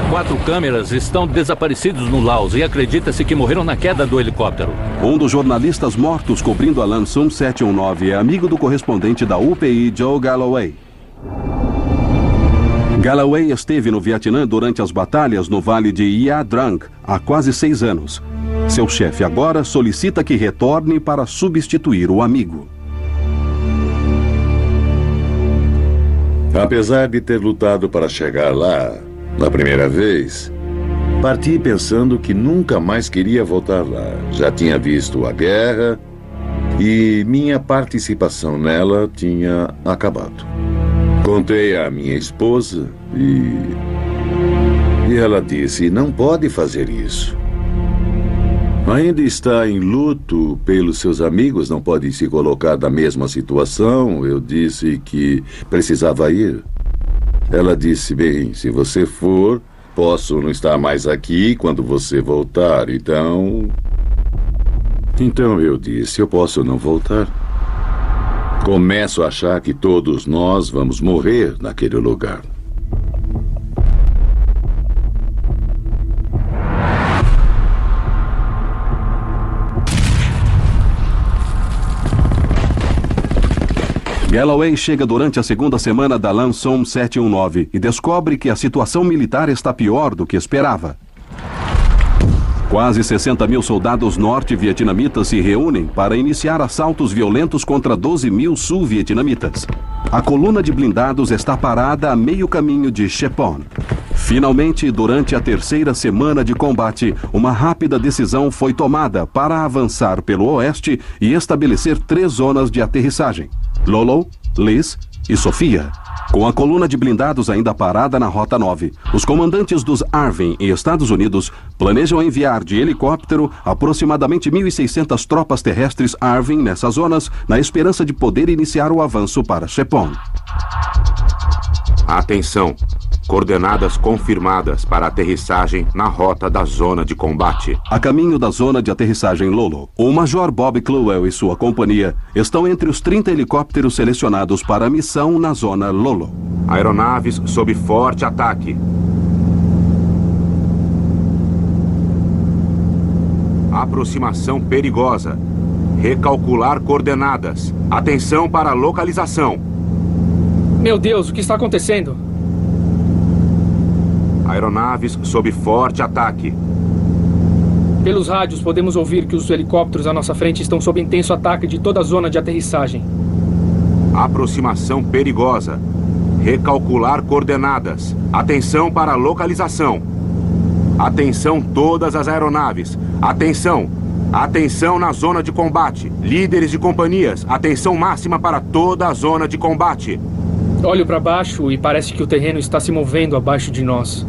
Quatro câmeras estão desaparecidos no Laos e acredita-se que morreram na queda do helicóptero. Um dos jornalistas mortos cobrindo a Lam Son 719 é amigo do correspondente da UPI, Joe Galloway. Galloway esteve no Vietnã durante as batalhas no Vale de Ia Drang há quase 6 anos. Seu chefe agora solicita que retorne para substituir o amigo. Apesar de ter lutado para chegar lá, na primeira vez, parti pensando que nunca mais queria voltar lá. Já tinha visto a guerra e minha participação nela tinha acabado. Contei à minha esposa e ela disse, não pode fazer isso. Ainda está em luto pelos seus amigos, não pode se colocar na mesma situação. Eu disse que precisava ir. Ela disse, bem, se você for, posso não estar mais aqui quando você voltar, então eu disse, eu posso não voltar. Começo a achar que todos nós vamos morrer naquele lugar. Galloway chega durante a segunda semana da Lam Son 719 e descobre que a situação militar está pior do que esperava. Quase 60 mil soldados norte-vietnamitas se reúnem para iniciar assaltos violentos contra 12 mil sul-vietnamitas. A coluna de blindados está parada a meio caminho de Chepon. Finalmente, durante a terceira semana de combate, uma rápida decisão foi tomada para avançar pelo oeste e estabelecer 3 zonas de aterrissagem: Lolo, Liz e Sofia. Com a coluna de blindados ainda parada na Rota 9, os comandantes dos Arvin e Estados Unidos planejam enviar de helicóptero aproximadamente 1.600 tropas terrestres Arvin nessas zonas, na esperança de poder iniciar o avanço para Shepon. Atenção! Coordenadas confirmadas para aterrissagem na rota da zona de combate. A caminho da zona de aterrissagem Lolo, o Major Bob Cluwell e sua companhia estão entre os 30 helicópteros selecionados para a missão na zona Lolo. Aeronaves sob forte ataque. Aproximação perigosa. Recalcular coordenadas. Atenção para a localização. Meu Deus, o que está acontecendo? Aeronaves sob forte ataque. Pelos rádios, podemos ouvir que os helicópteros à nossa frente estão sob intenso ataque de toda a zona de aterrissagem. Aproximação perigosa. Recalcular coordenadas. Atenção para a localização. Atenção todas as aeronaves. Atenção! Atenção na zona de combate. Líderes de companhias, atenção máxima para toda a zona de combate. Olho para baixo e parece que o terreno está se movendo abaixo de nós.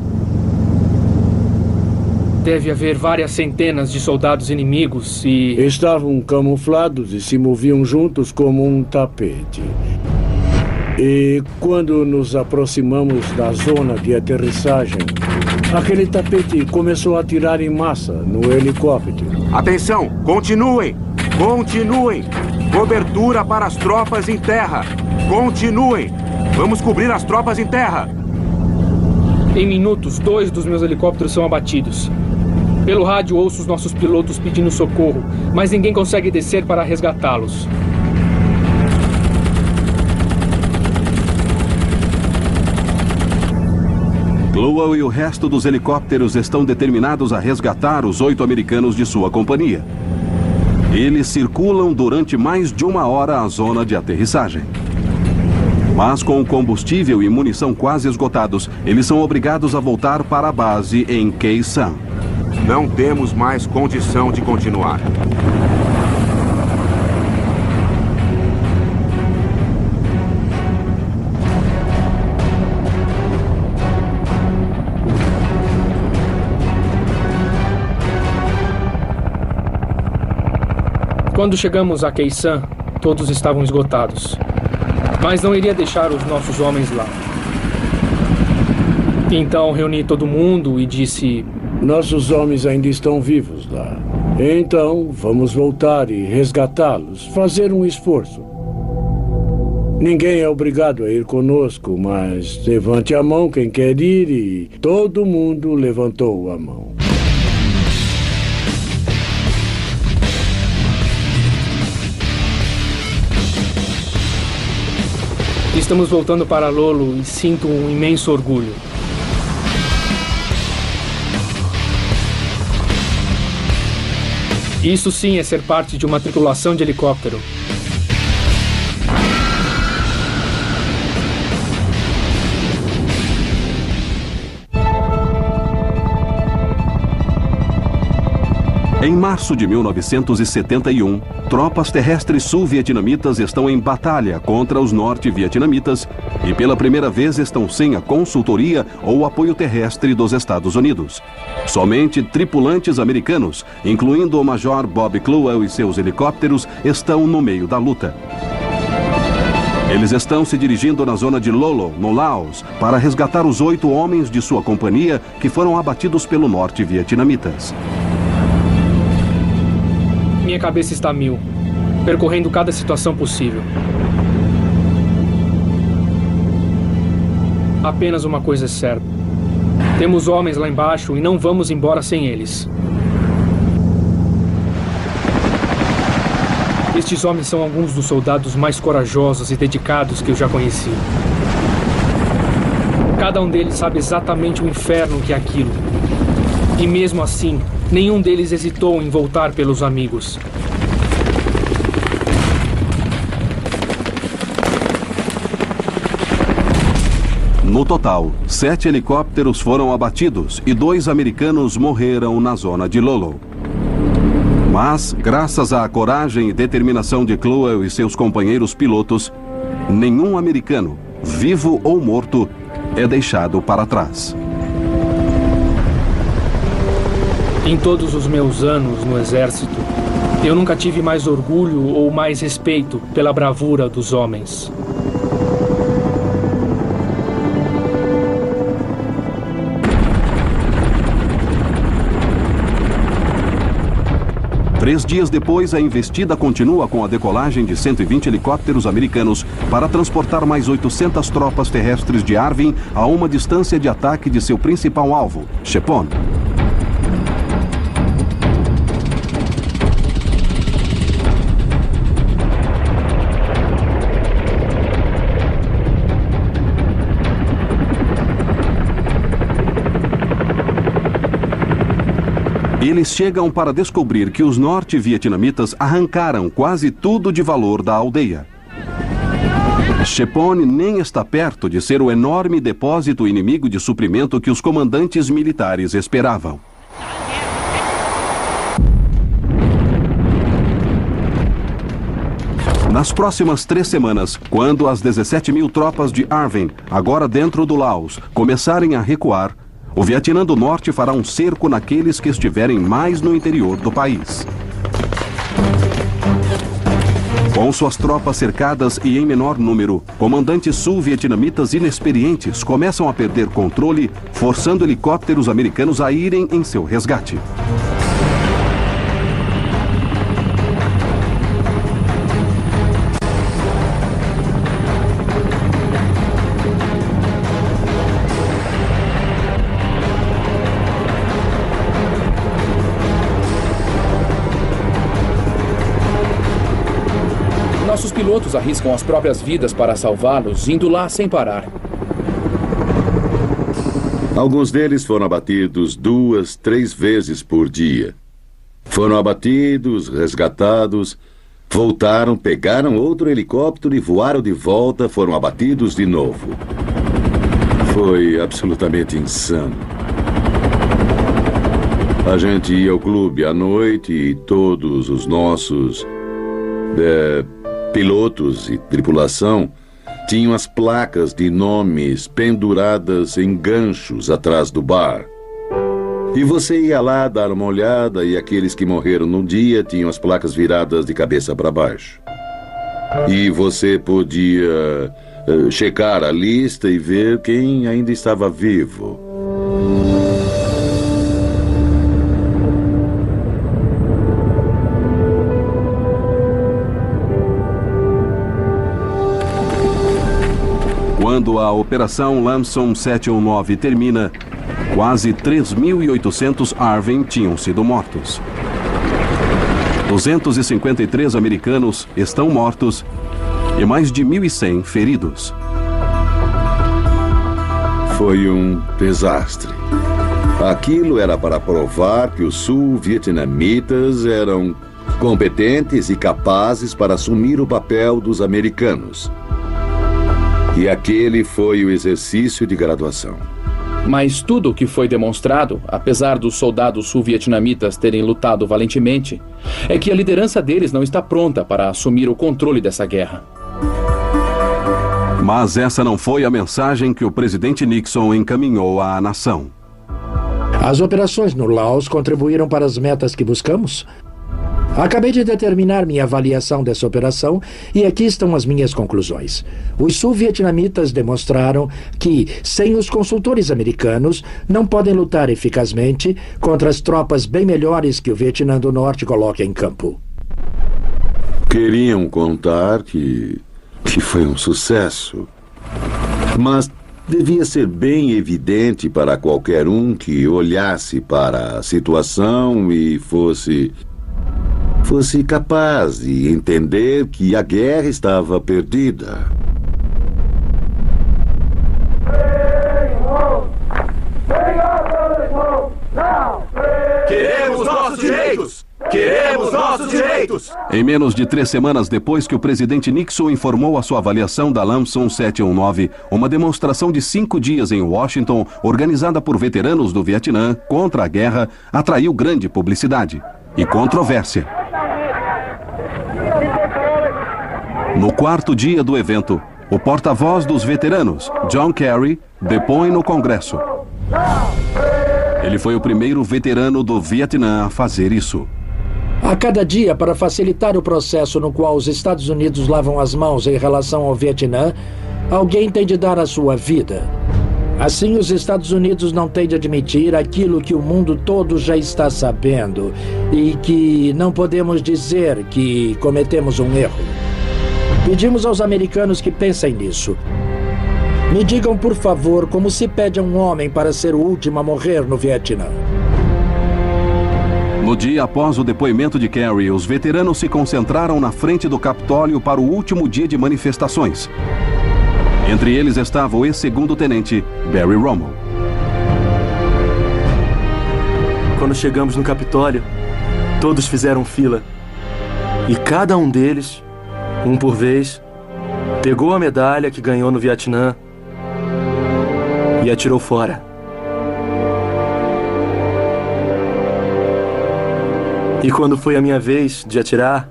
Deve haver várias centenas de soldados inimigos e... Estavam camuflados e se moviam juntos como um tapete. E quando nos aproximamos da zona de aterrissagem, aquele tapete começou a atirar em massa no helicóptero. Atenção! Continuem! Continuem! Cobertura para as tropas em terra! Continuem! Vamos cobrir as tropas em terra! Em minutos, 2 dos meus helicópteros são abatidos. Pelo rádio ouço os nossos pilotos pedindo socorro, mas ninguém consegue descer para resgatá-los. Cluwell e o resto dos helicópteros estão determinados a resgatar os 8 americanos de sua companhia. Eles circulam durante mais de 1 hora a zona de aterrissagem. Mas com o combustível e munição quase esgotados, eles são obrigados a voltar para a base em Khe Sanh. Não temos mais condição de continuar. Quando chegamos a Khe Sanh, todos estavam esgotados. Mas não iria deixar os nossos homens lá. Então reuni todo mundo e disse... Nossos homens ainda estão vivos lá. Então vamos voltar e resgatá-los, fazer um esforço. Ninguém é obrigado a ir conosco, mas levante a mão quem quer ir e todo mundo levantou a mão. Estamos voltando para Lolo e sinto um imenso orgulho. Isso sim é ser parte de uma tripulação de helicóptero. Em março de 1971, tropas terrestres sul-vietnamitas estão em batalha contra os norte-vietnamitas e pela primeira vez estão sem a consultoria ou apoio terrestre dos Estados Unidos. Somente tripulantes americanos, incluindo o Major Bob Cluwell e seus helicópteros, estão no meio da luta. Eles estão se dirigindo na zona de Lolo, no Laos, para resgatar os 8 homens de sua companhia que foram abatidos pelo norte-vietnamitas. Minha cabeça está a mil, percorrendo cada situação possível. Apenas uma coisa é certa. Temos homens lá embaixo e não vamos embora sem eles. Estes homens são alguns dos soldados mais corajosos e dedicados que eu já conheci. Cada um deles sabe exatamente o inferno que é aquilo. E mesmo assim, nenhum deles hesitou em voltar pelos amigos. No total, 7 helicópteros foram abatidos e 2 americanos morreram na zona de Lolo. Mas, graças à coragem e determinação de Clowell e seus companheiros pilotos, nenhum americano, vivo ou morto, é deixado para trás. Em todos os meus anos no Exército, eu nunca tive mais orgulho ou mais respeito pela bravura dos homens. Três dias depois, a investida continua com a decolagem de 120 helicópteros americanos para transportar mais 800 tropas terrestres de Arvin a uma distância de ataque de seu principal alvo, Shepon. Eles chegam para descobrir que os norte-vietnamitas arrancaram quase tudo de valor da aldeia. Shepon nem está perto de ser o enorme depósito inimigo de suprimento que os comandantes militares esperavam. Nas próximas 3 semanas, quando as 17.000 tropas de Arvin, agora dentro do Laos, começarem a recuar, o Vietnã do Norte fará um cerco naqueles que estiverem mais no interior do país. Com suas tropas cercadas e em menor número, comandantes sul-vietnamitas inexperientes começam a perder controle, forçando helicópteros americanos a irem em seu resgate. Nossos pilotos arriscam as próprias vidas para salvá-los, indo lá sem parar. Alguns deles foram abatidos 2, 3 vezes por dia. Foram abatidos, resgatados, voltaram, pegaram outro helicóptero e voaram de volta, foram abatidos de novo. Foi absolutamente insano. A gente ia ao clube à noite e todos os nossos pilotos e tripulação tinham as placas de nomes penduradas em ganchos atrás do bar. E você ia lá dar uma olhada e aqueles que morreram no dia tinham as placas viradas de cabeça para baixo. E você podia checar a lista e ver quem ainda estava vivo. Quando a Operação Lamson 719 termina, quase 3.800 Arvin tinham sido mortos. 253 americanos estão mortos e mais de 1.100 feridos. Foi um desastre. Aquilo era para provar que os sul-vietnamitas eram competentes e capazes para assumir o papel dos americanos. E aquele foi o exercício de graduação. Mas tudo o que foi demonstrado, apesar dos soldados sul-vietnamitas terem lutado valentemente, é que a liderança deles não está pronta para assumir o controle dessa guerra. Mas essa não foi a mensagem que o presidente Nixon encaminhou à nação. As operações no Laos contribuíram para as metas que buscamos? Acabei de determinar minha avaliação dessa operação e aqui estão as minhas conclusões. Os sul-vietnamitas demonstraram que, sem os consultores americanos, não podem lutar eficazmente contra as tropas bem melhores que o Vietnã do Norte coloca em campo. Queriam contar que foi um sucesso, mas devia ser bem evidente para qualquer um que olhasse para a situação e fosse capaz de entender que a guerra estava perdida. Queremos nossos direitos! Queremos nossos direitos! direitos! Em menos de 3 semanas depois que o presidente Nixon informou a sua avaliação da Lamson 719, uma demonstração de 5 dias em Washington, organizada por veteranos do Vietnã contra a guerra, atraiu grande publicidade e controvérsia. No 4º dia do evento, o porta-voz dos veteranos, John Kerry, depõe no Congresso. Ele foi o primeiro veterano do Vietnã a fazer isso. A cada dia, para facilitar o processo no qual os Estados Unidos lavam as mãos em relação ao Vietnã, alguém tem de dar a sua vida. Assim, os Estados Unidos não têm de admitir aquilo que o mundo todo já está sabendo e que não podemos dizer que cometemos um erro. Pedimos aos americanos que pensem nisso. Me digam, por favor, como se pede a um homem para ser o último a morrer no Vietnã. No dia após o depoimento de Kerry, os veteranos se concentraram na frente do Capitólio para o último dia de manifestações. Entre eles estava o ex-segundo-tenente Barry Rommel. Quando chegamos no Capitólio, todos fizeram fila. E cada um deles, um por vez, pegou a medalha que ganhou no Vietnã e atirou fora. E quando foi a minha vez de atirar,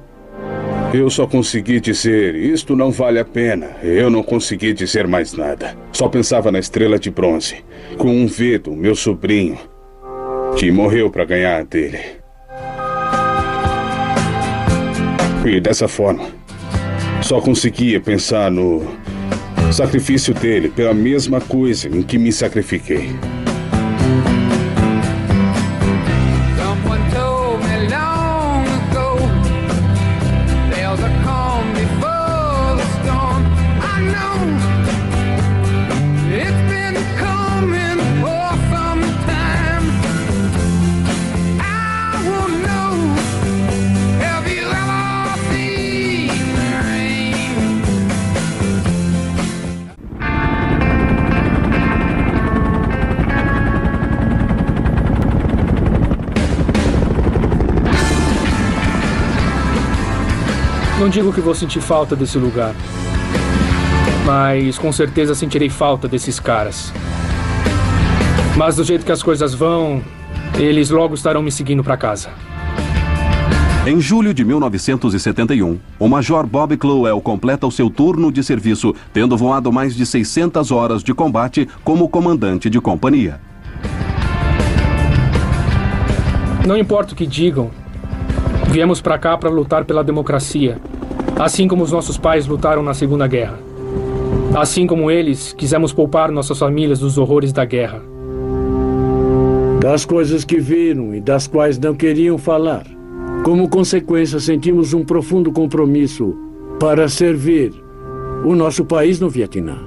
eu só consegui dizer, isto não vale a pena. Eu não consegui dizer mais nada. Só pensava na estrela de bronze, com um vedo, meu sobrinho, que morreu para ganhar dele. E dessa forma, só conseguia pensar no sacrifício dele pela mesma coisa em que me sacrifiquei. Não digo que vou sentir falta desse lugar, mas com certeza sentirei falta desses caras. Mas do jeito que as coisas vão, eles logo estarão me seguindo para casa. Em julho de 1971, o Major Bob Clowell completa o seu turno de serviço, tendo voado mais de 600 horas de combate como comandante de companhia. Não importa o que digam, viemos para cá para lutar pela democracia, assim como os nossos pais lutaram na Segunda Guerra. Assim como eles, quisemos poupar nossas famílias dos horrores da guerra. Das coisas que viram e das quais não queriam falar. Como consequência, sentimos um profundo compromisso para servir o nosso país no Vietnã.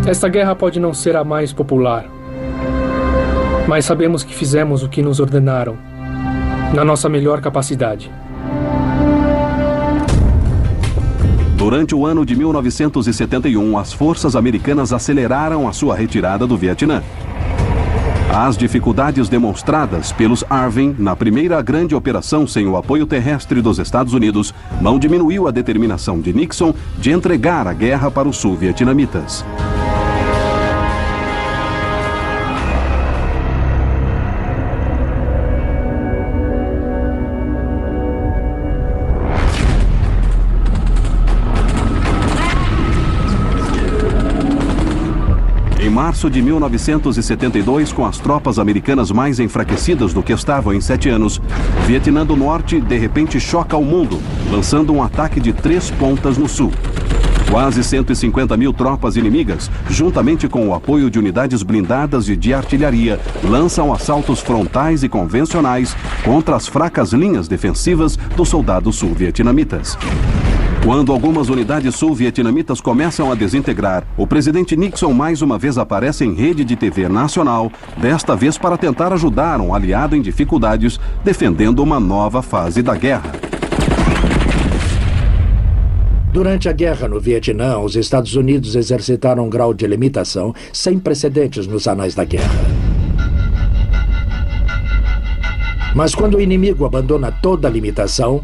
Esta guerra pode não ser a mais popular, mas sabemos que fizemos o que nos ordenaram, na nossa melhor capacidade. Durante o ano de 1971, as forças americanas aceleraram a sua retirada do Vietnã. As dificuldades demonstradas pelos Arvin na primeira grande operação sem o apoio terrestre dos Estados Unidos não diminuiu a determinação de Nixon de entregar a guerra para os sul-vietnamitas. Em março de 1972, com as tropas americanas mais enfraquecidas do que estavam em 7 anos, o Vietnã do Norte de repente choca o mundo, lançando um ataque de 3 pontas no sul. Quase 150 mil tropas inimigas, juntamente com o apoio de unidades blindadas e de artilharia, lançam assaltos frontais e convencionais contra as fracas linhas defensivas dos soldados sul-vietnamitas. Quando algumas unidades sul-vietnamitas começam a desintegrar, o presidente Nixon mais uma vez aparece em rede de TV nacional, desta vez para tentar ajudar um aliado em dificuldades, defendendo uma nova fase da guerra. Durante a guerra no Vietnã, os Estados Unidos exercitaram um grau de limitação sem precedentes nos anais da guerra. Mas quando o inimigo abandona toda limitação,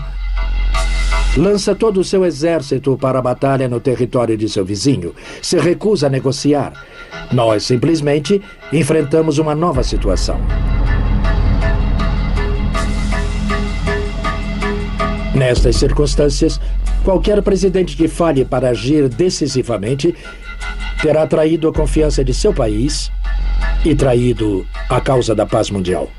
lança todo o seu exército para a batalha no território de seu vizinho, se recusa a negociar, nós simplesmente enfrentamos uma nova situação. Nestas circunstâncias, qualquer presidente que falhe para agir decisivamente terá traído a confiança de seu país e traído a causa da paz mundial.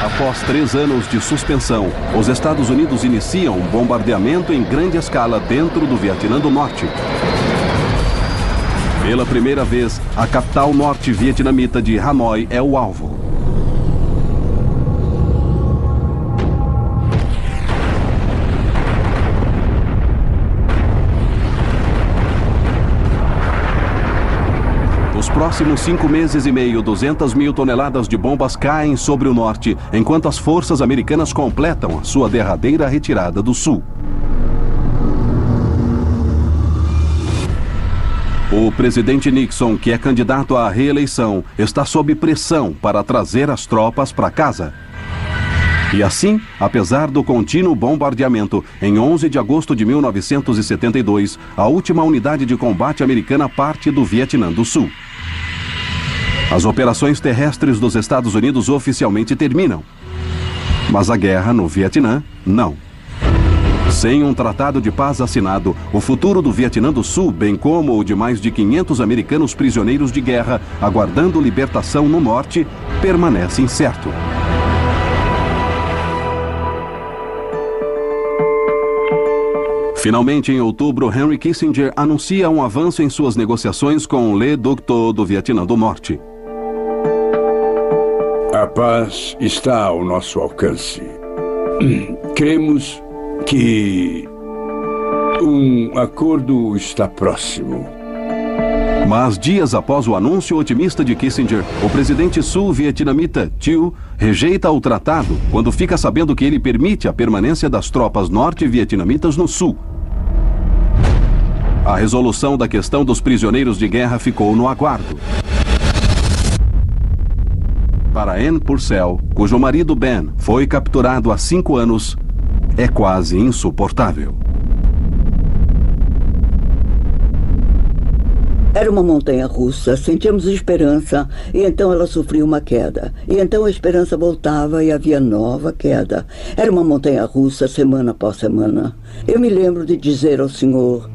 Após 3 anos de suspensão, os Estados Unidos iniciam um bombardeamento em grande escala dentro do Vietnã do Norte. Pela primeira vez, a capital norte-vietnamita de Hanoi é o alvo. Nos próximos 5 meses e meio, 200 mil toneladas de bombas caem sobre o norte, enquanto as forças americanas completam a sua derradeira retirada do sul. O presidente Nixon, que é candidato à reeleição, está sob pressão para trazer as tropas para casa. E assim, apesar do contínuo bombardeamento, em 11 de agosto de 1972, a última unidade de combate americana parte do Vietnã do Sul. As operações terrestres dos Estados Unidos oficialmente terminam. Mas a guerra no Vietnã, não. Sem um tratado de paz assinado, o futuro do Vietnã do Sul, bem como o de mais de 500 americanos prisioneiros de guerra aguardando libertação no norte, permanece incerto. Finalmente, em outubro, Henry Kissinger anuncia um avanço em suas negociações com Le Duc Tho do Vietnã do Norte. A paz está ao nosso alcance. Cremos que um acordo está próximo. Mas dias após o anúncio otimista de Kissinger, o presidente sul-vietnamita Thieu rejeita o tratado quando fica sabendo que ele permite a permanência das tropas norte-vietnamitas no sul. A resolução da questão dos prisioneiros de guerra ficou no aguardo. Para Ann Purcell, cujo marido Ben foi capturado há 5 anos, é quase insuportável. Era uma montanha russa, sentíamos esperança, e então ela sofria uma queda. E então a esperança voltava e havia nova queda. Era uma montanha russa semana após semana. Eu me lembro de dizer ao Senhor,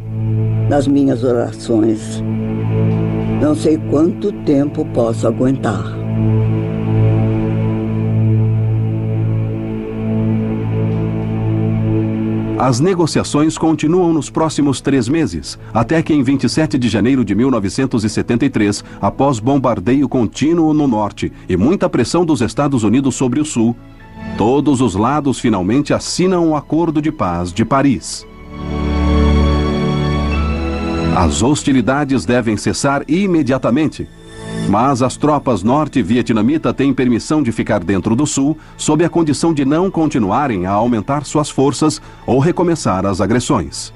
nas minhas orações, não sei quanto tempo posso aguentar. As negociações continuam nos próximos 3 meses, até que em 27 de janeiro de 1973, após bombardeio contínuo no norte e muita pressão dos Estados Unidos sobre o sul, todos os lados finalmente assinam o Acordo de Paz de Paris. As hostilidades devem cessar imediatamente, mas as tropas norte-vietnamitas têm permissão de ficar dentro do sul, sob a condição de não continuarem a aumentar suas forças ou recomeçar as agressões.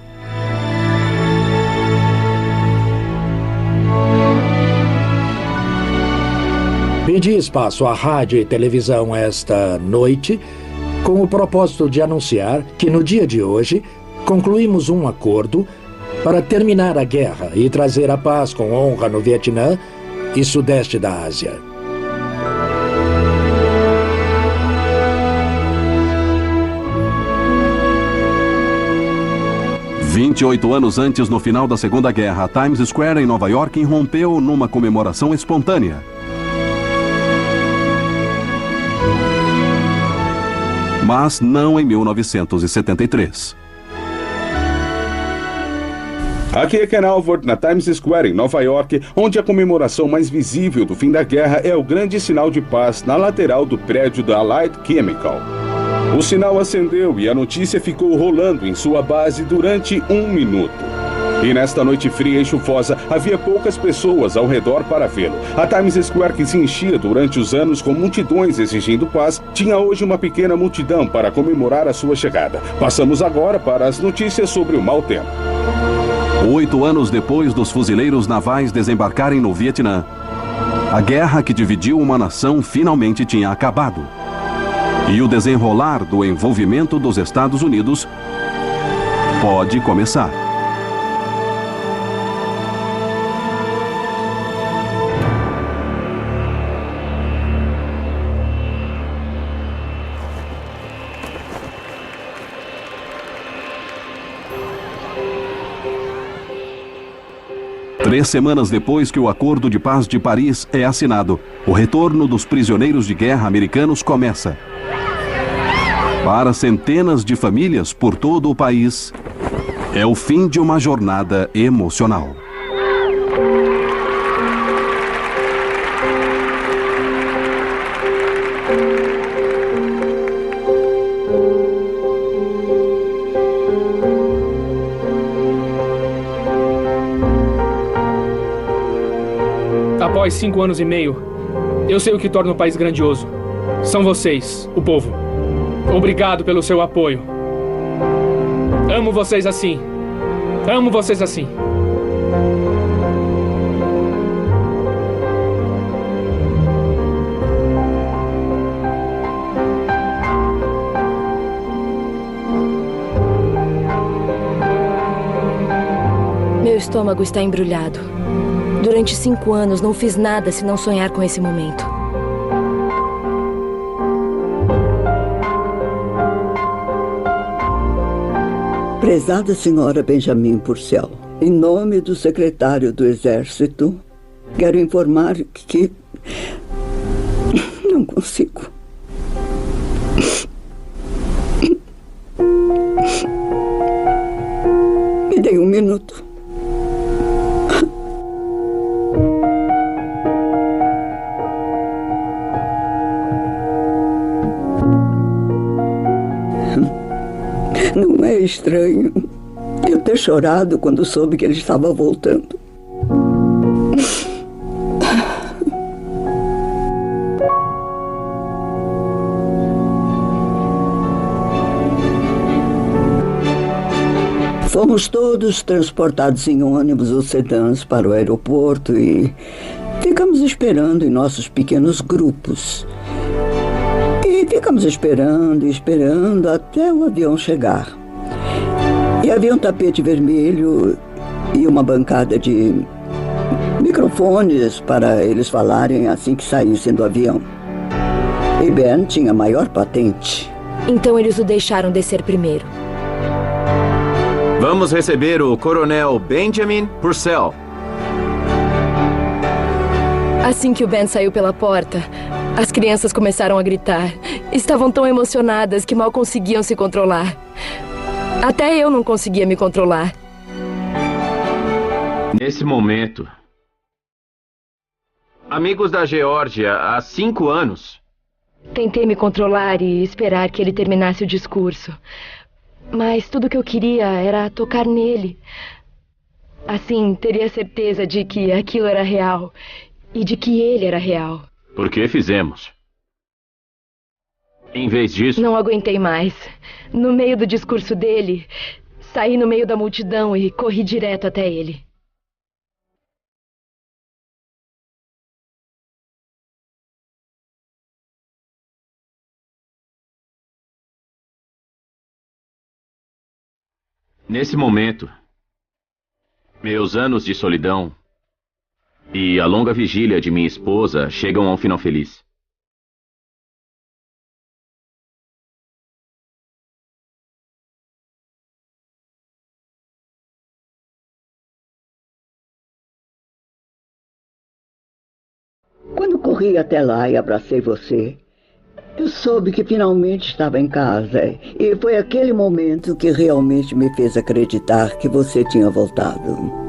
Pedi espaço à rádio e televisão esta noite com o propósito de anunciar que no dia de hoje concluímos um acordo para terminar a guerra e trazer a paz com honra no Vietnã e sudeste da Ásia. "28 anos antes, no final da Segunda Guerra, a Times Square em Nova York irrompeu numa comemoração espontânea. Mas não em 1973. Aqui é Ken Alvord, na Times Square, em Nova York, onde a comemoração mais visível do fim da guerra é o grande sinal de paz na lateral do prédio da Allied Chemical. O sinal acendeu e a notícia ficou rolando em sua base durante 1 minuto. E nesta noite fria e chuvosa, havia poucas pessoas ao redor para vê-lo. A Times Square, que se enchia durante os anos com multidões exigindo paz, tinha hoje uma pequena multidão para comemorar a sua chegada. Passamos agora para as notícias sobre o mau tempo. 8 anos depois dos fuzileiros navais desembarcarem no Vietnã, A guerra que dividiu uma nação finalmente tinha acabado. E o desenrolar do envolvimento dos Estados Unidos pode começar. Três semanas depois que o Acordo de Paz de Paris é assinado, o retorno dos prisioneiros de guerra americanos começa. Para centenas de famílias por todo o país, é o fim de uma jornada emocional. Após 5 anos e meio, eu sei o que torna o país grandioso. São vocês, o povo. Obrigado pelo seu apoio. Amo vocês assim. Amo vocês assim. Meu estômago está embrulhado. Durante 5 anos não fiz nada senão sonhar com esse momento. Prezada senhora Benjamin Purcell, em nome do secretário do Exército, quero informar que não consigo. Me dê um minuto. Não é estranho eu ter chorado quando soube que ele estava voltando. Fomos todos transportados em ônibus ou sedãs para o aeroporto e ficamos esperando em nossos pequenos grupos. E ficamos esperando e esperando até o avião chegar. E havia um tapete vermelho e uma bancada de microfones para eles falarem assim que saíssem do avião. E Ben tinha a maior patente. Então eles o deixaram descer primeiro. Vamos receber o Coronel Benjamin Purcell. Assim que o Ben saiu pela porta, as crianças começaram a gritar. Estavam tão emocionadas que mal conseguiam se controlar. Até eu não conseguia me controlar. Nesse momento, amigos da Geórgia, há 5 anos. Tentei me controlar e esperar que ele terminasse o discurso. Mas tudo que eu queria era tocar nele. Assim, teria certeza de que aquilo era real e de que ele era real. Por que fizemos? Em vez disso... Não aguentei mais. No meio do discurso dele, saí no meio da multidão e corri direto até ele. Nesse momento, meus anos de solidão e a longa vigília de minha esposa chegam a um final feliz. Quando corri até lá e abracei você, eu soube que finalmente estava em casa. E foi aquele momento que realmente me fez acreditar que você tinha voltado.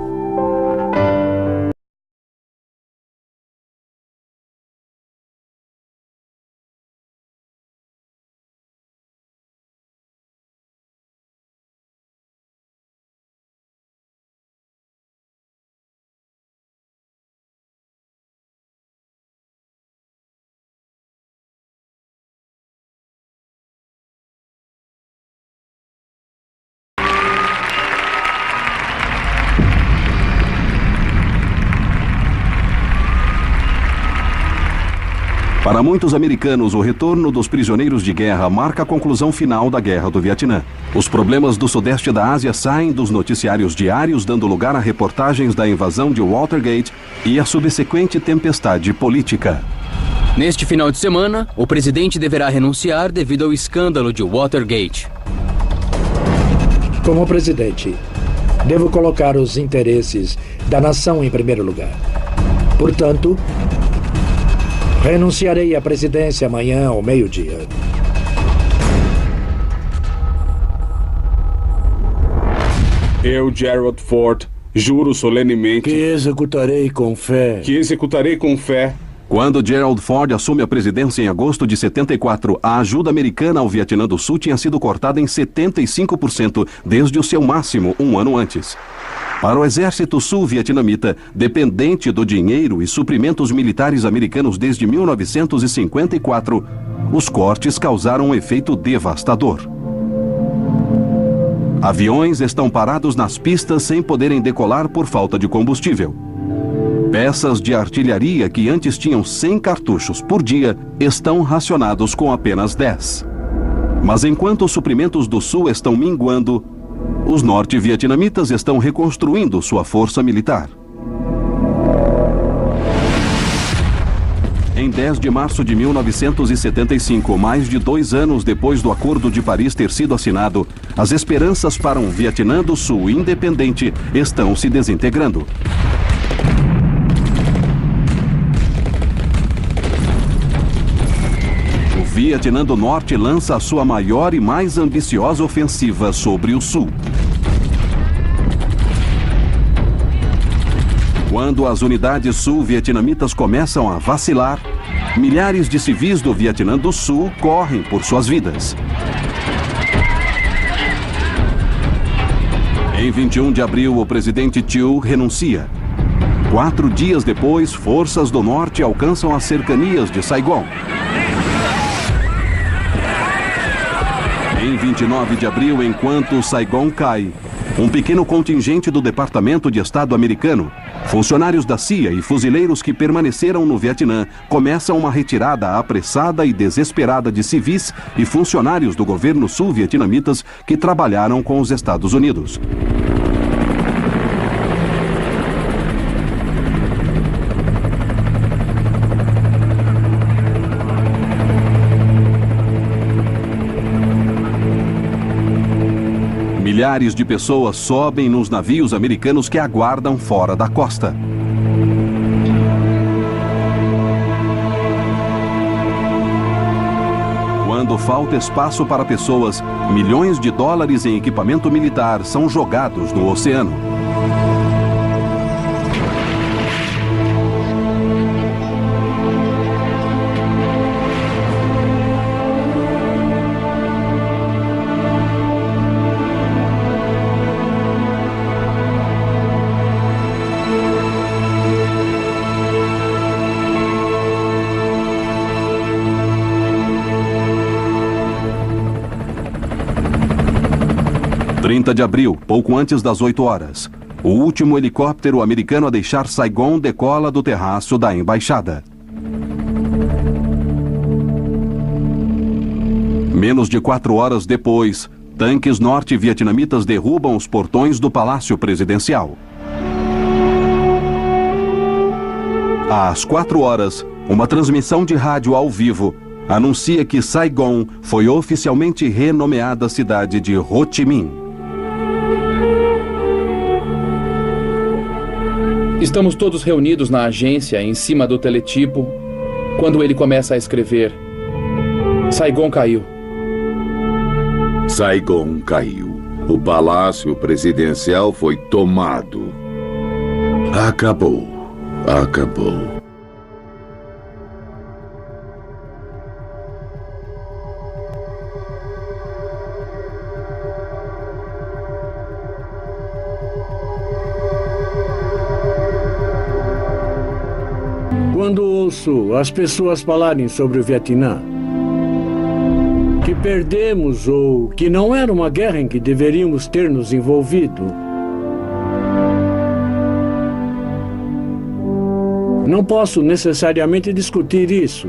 Para muitos americanos, o retorno dos prisioneiros de guerra marca a conclusão final da Guerra do Vietnã. Os problemas do sudeste da Ásia saem dos noticiários diários, dando lugar a reportagens da invasão de Watergate e a subsequente tempestade política. Neste final de semana, o presidente deverá renunciar devido ao escândalo de Watergate. Como presidente, devo colocar os interesses da nação em primeiro lugar. Portanto, renunciarei à presidência amanhã ao meio-dia. Eu, Gerald Ford, juro solenemente que executarei com fé. Quando Gerald Ford assume a presidência em agosto de 74, a ajuda americana ao Vietnã do Sul tinha sido cortada em 75% desde o seu máximo um ano antes. Para o exército sul-vietnamita, dependente do dinheiro e suprimentos militares americanos desde 1954, os cortes causaram um efeito devastador. Aviões estão parados nas pistas sem poderem decolar por falta de combustível. Peças de artilharia que antes tinham 100 cartuchos por dia estão racionados com apenas 10. Mas enquanto os suprimentos do Sul estão minguando, os norte-vietnamitas estão reconstruindo sua força militar. Em 10 de março de 1975, mais de 2 anos depois do Acordo de Paris ter sido assinado, as esperanças para um Vietnã do Sul independente estão se desintegrando. O Vietnã do Norte lança a sua maior e mais ambiciosa ofensiva sobre o Sul. Quando as unidades sul-vietnamitas começam a vacilar, milhares de civis do Vietnã do Sul correm por suas vidas. Em 21 de abril, o presidente Thieu renuncia. 4 dias depois, forças do Norte alcançam as cercanias de Saigon. Em 29 de abril, enquanto Saigon cai, um pequeno contingente do Departamento de Estado americano, funcionários da CIA e fuzileiros que permaneceram no Vietnã, começam uma retirada apressada e desesperada de civis e funcionários do governo sul-vietnamitas que trabalharam com os Estados Unidos. Milhares de pessoas sobem nos navios americanos que aguardam fora da costa. Quando falta espaço para pessoas, milhões de dólares em equipamento militar são jogados no oceano. De abril, pouco antes das 8 horas. O último helicóptero americano a deixar Saigon decola do terraço da embaixada. Menos de 4 horas depois, tanques norte-vietnamitas derrubam os portões do Palácio Presidencial. Às 4 horas, uma transmissão de rádio ao vivo anuncia que Saigon foi oficialmente renomeada cidade de Ho Chi Minh. Estamos todos reunidos na agência, em cima do teletipo, quando ele começa a escrever: Saigon caiu. Saigon caiu. O Palácio Presidencial foi tomado. Acabou. Acabou. Quando ouço as pessoas falarem sobre o Vietnã, que perdemos ou que não era uma guerra em que deveríamos ter nos envolvido, não posso necessariamente discutir isso,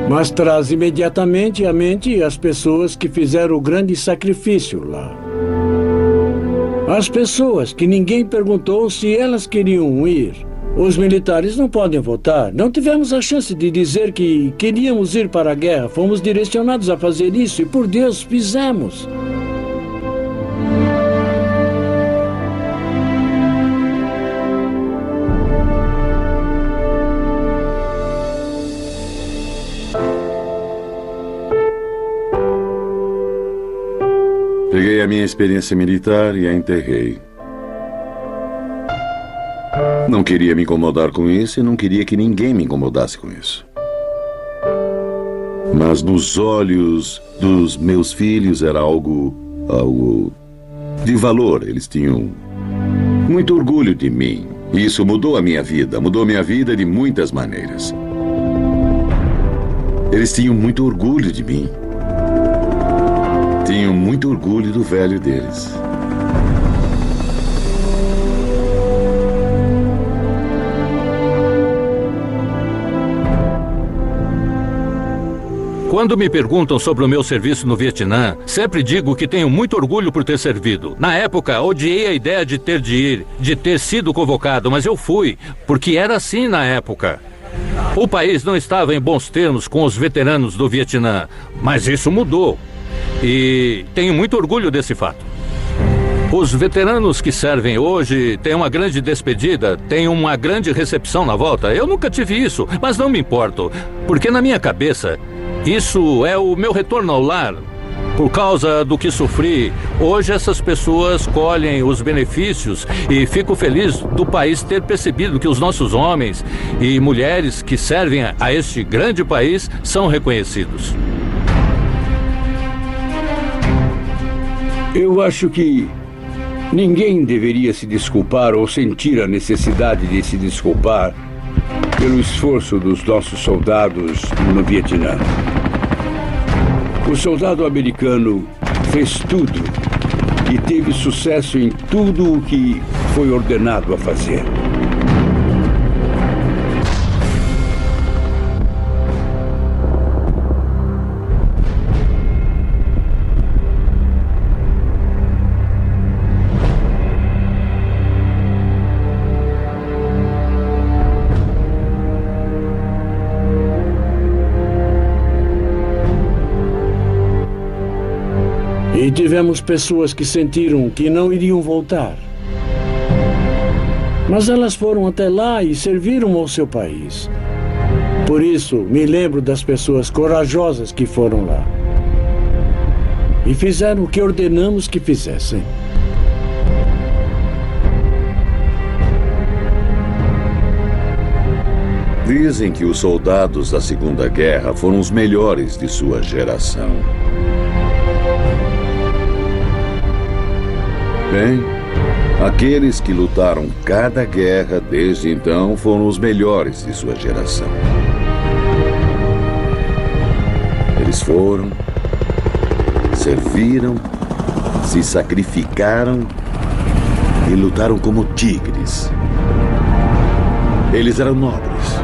Mas traz imediatamente à mente as pessoas que fizeram o grande sacrifício lá. As pessoas que ninguém perguntou se elas queriam ir. Os militares não podem votar. Não tivemos a chance de dizer que queríamos ir para a guerra. Fomos direcionados a fazer isso e, por Deus, fizemos. Peguei a minha experiência militar e a enterrei. Não queria me incomodar com isso e não queria que ninguém me incomodasse com isso. Mas nos olhos dos meus filhos era algo de valor. Eles tinham muito orgulho de mim. E isso mudou a minha vida de muitas maneiras. Eles tinham muito orgulho de mim. Tinham muito orgulho do velho deles. Quando me perguntam sobre o meu serviço no Vietnã, sempre digo que tenho muito orgulho por ter servido. Na época, odiei a ideia de ter sido convocado, mas eu fui, porque era assim na época. O país não estava em bons termos com os veteranos do Vietnã, mas isso mudou. E tenho muito orgulho desse fato. Os veteranos que servem hoje têm uma grande despedida, têm uma grande recepção na volta. Eu nunca tive isso, mas não me importo, porque na minha cabeça, isso é o meu retorno ao lar. Por causa do que sofri, hoje essas pessoas colhem os benefícios e fico feliz do país ter percebido que os nossos homens e mulheres que servem a este grande país são reconhecidos. Eu acho que ninguém deveria se desculpar ou sentir a necessidade de se desculpar pelo esforço dos nossos soldados no Vietnã. O soldado americano fez tudo e teve sucesso em tudo o que foi ordenado a fazer. E tivemos pessoas que sentiram que não iriam voltar. Mas elas foram até lá e serviram ao seu país. Por isso, me lembro das pessoas corajosas que foram lá. E fizeram o que ordenamos que fizessem. Dizem que os soldados da Segunda Guerra foram os melhores de sua geração. Bem, aqueles que lutaram cada guerra desde então foram os melhores de sua geração. Eles foram, serviram, se sacrificaram e lutaram como tigres. Eles eram nobres.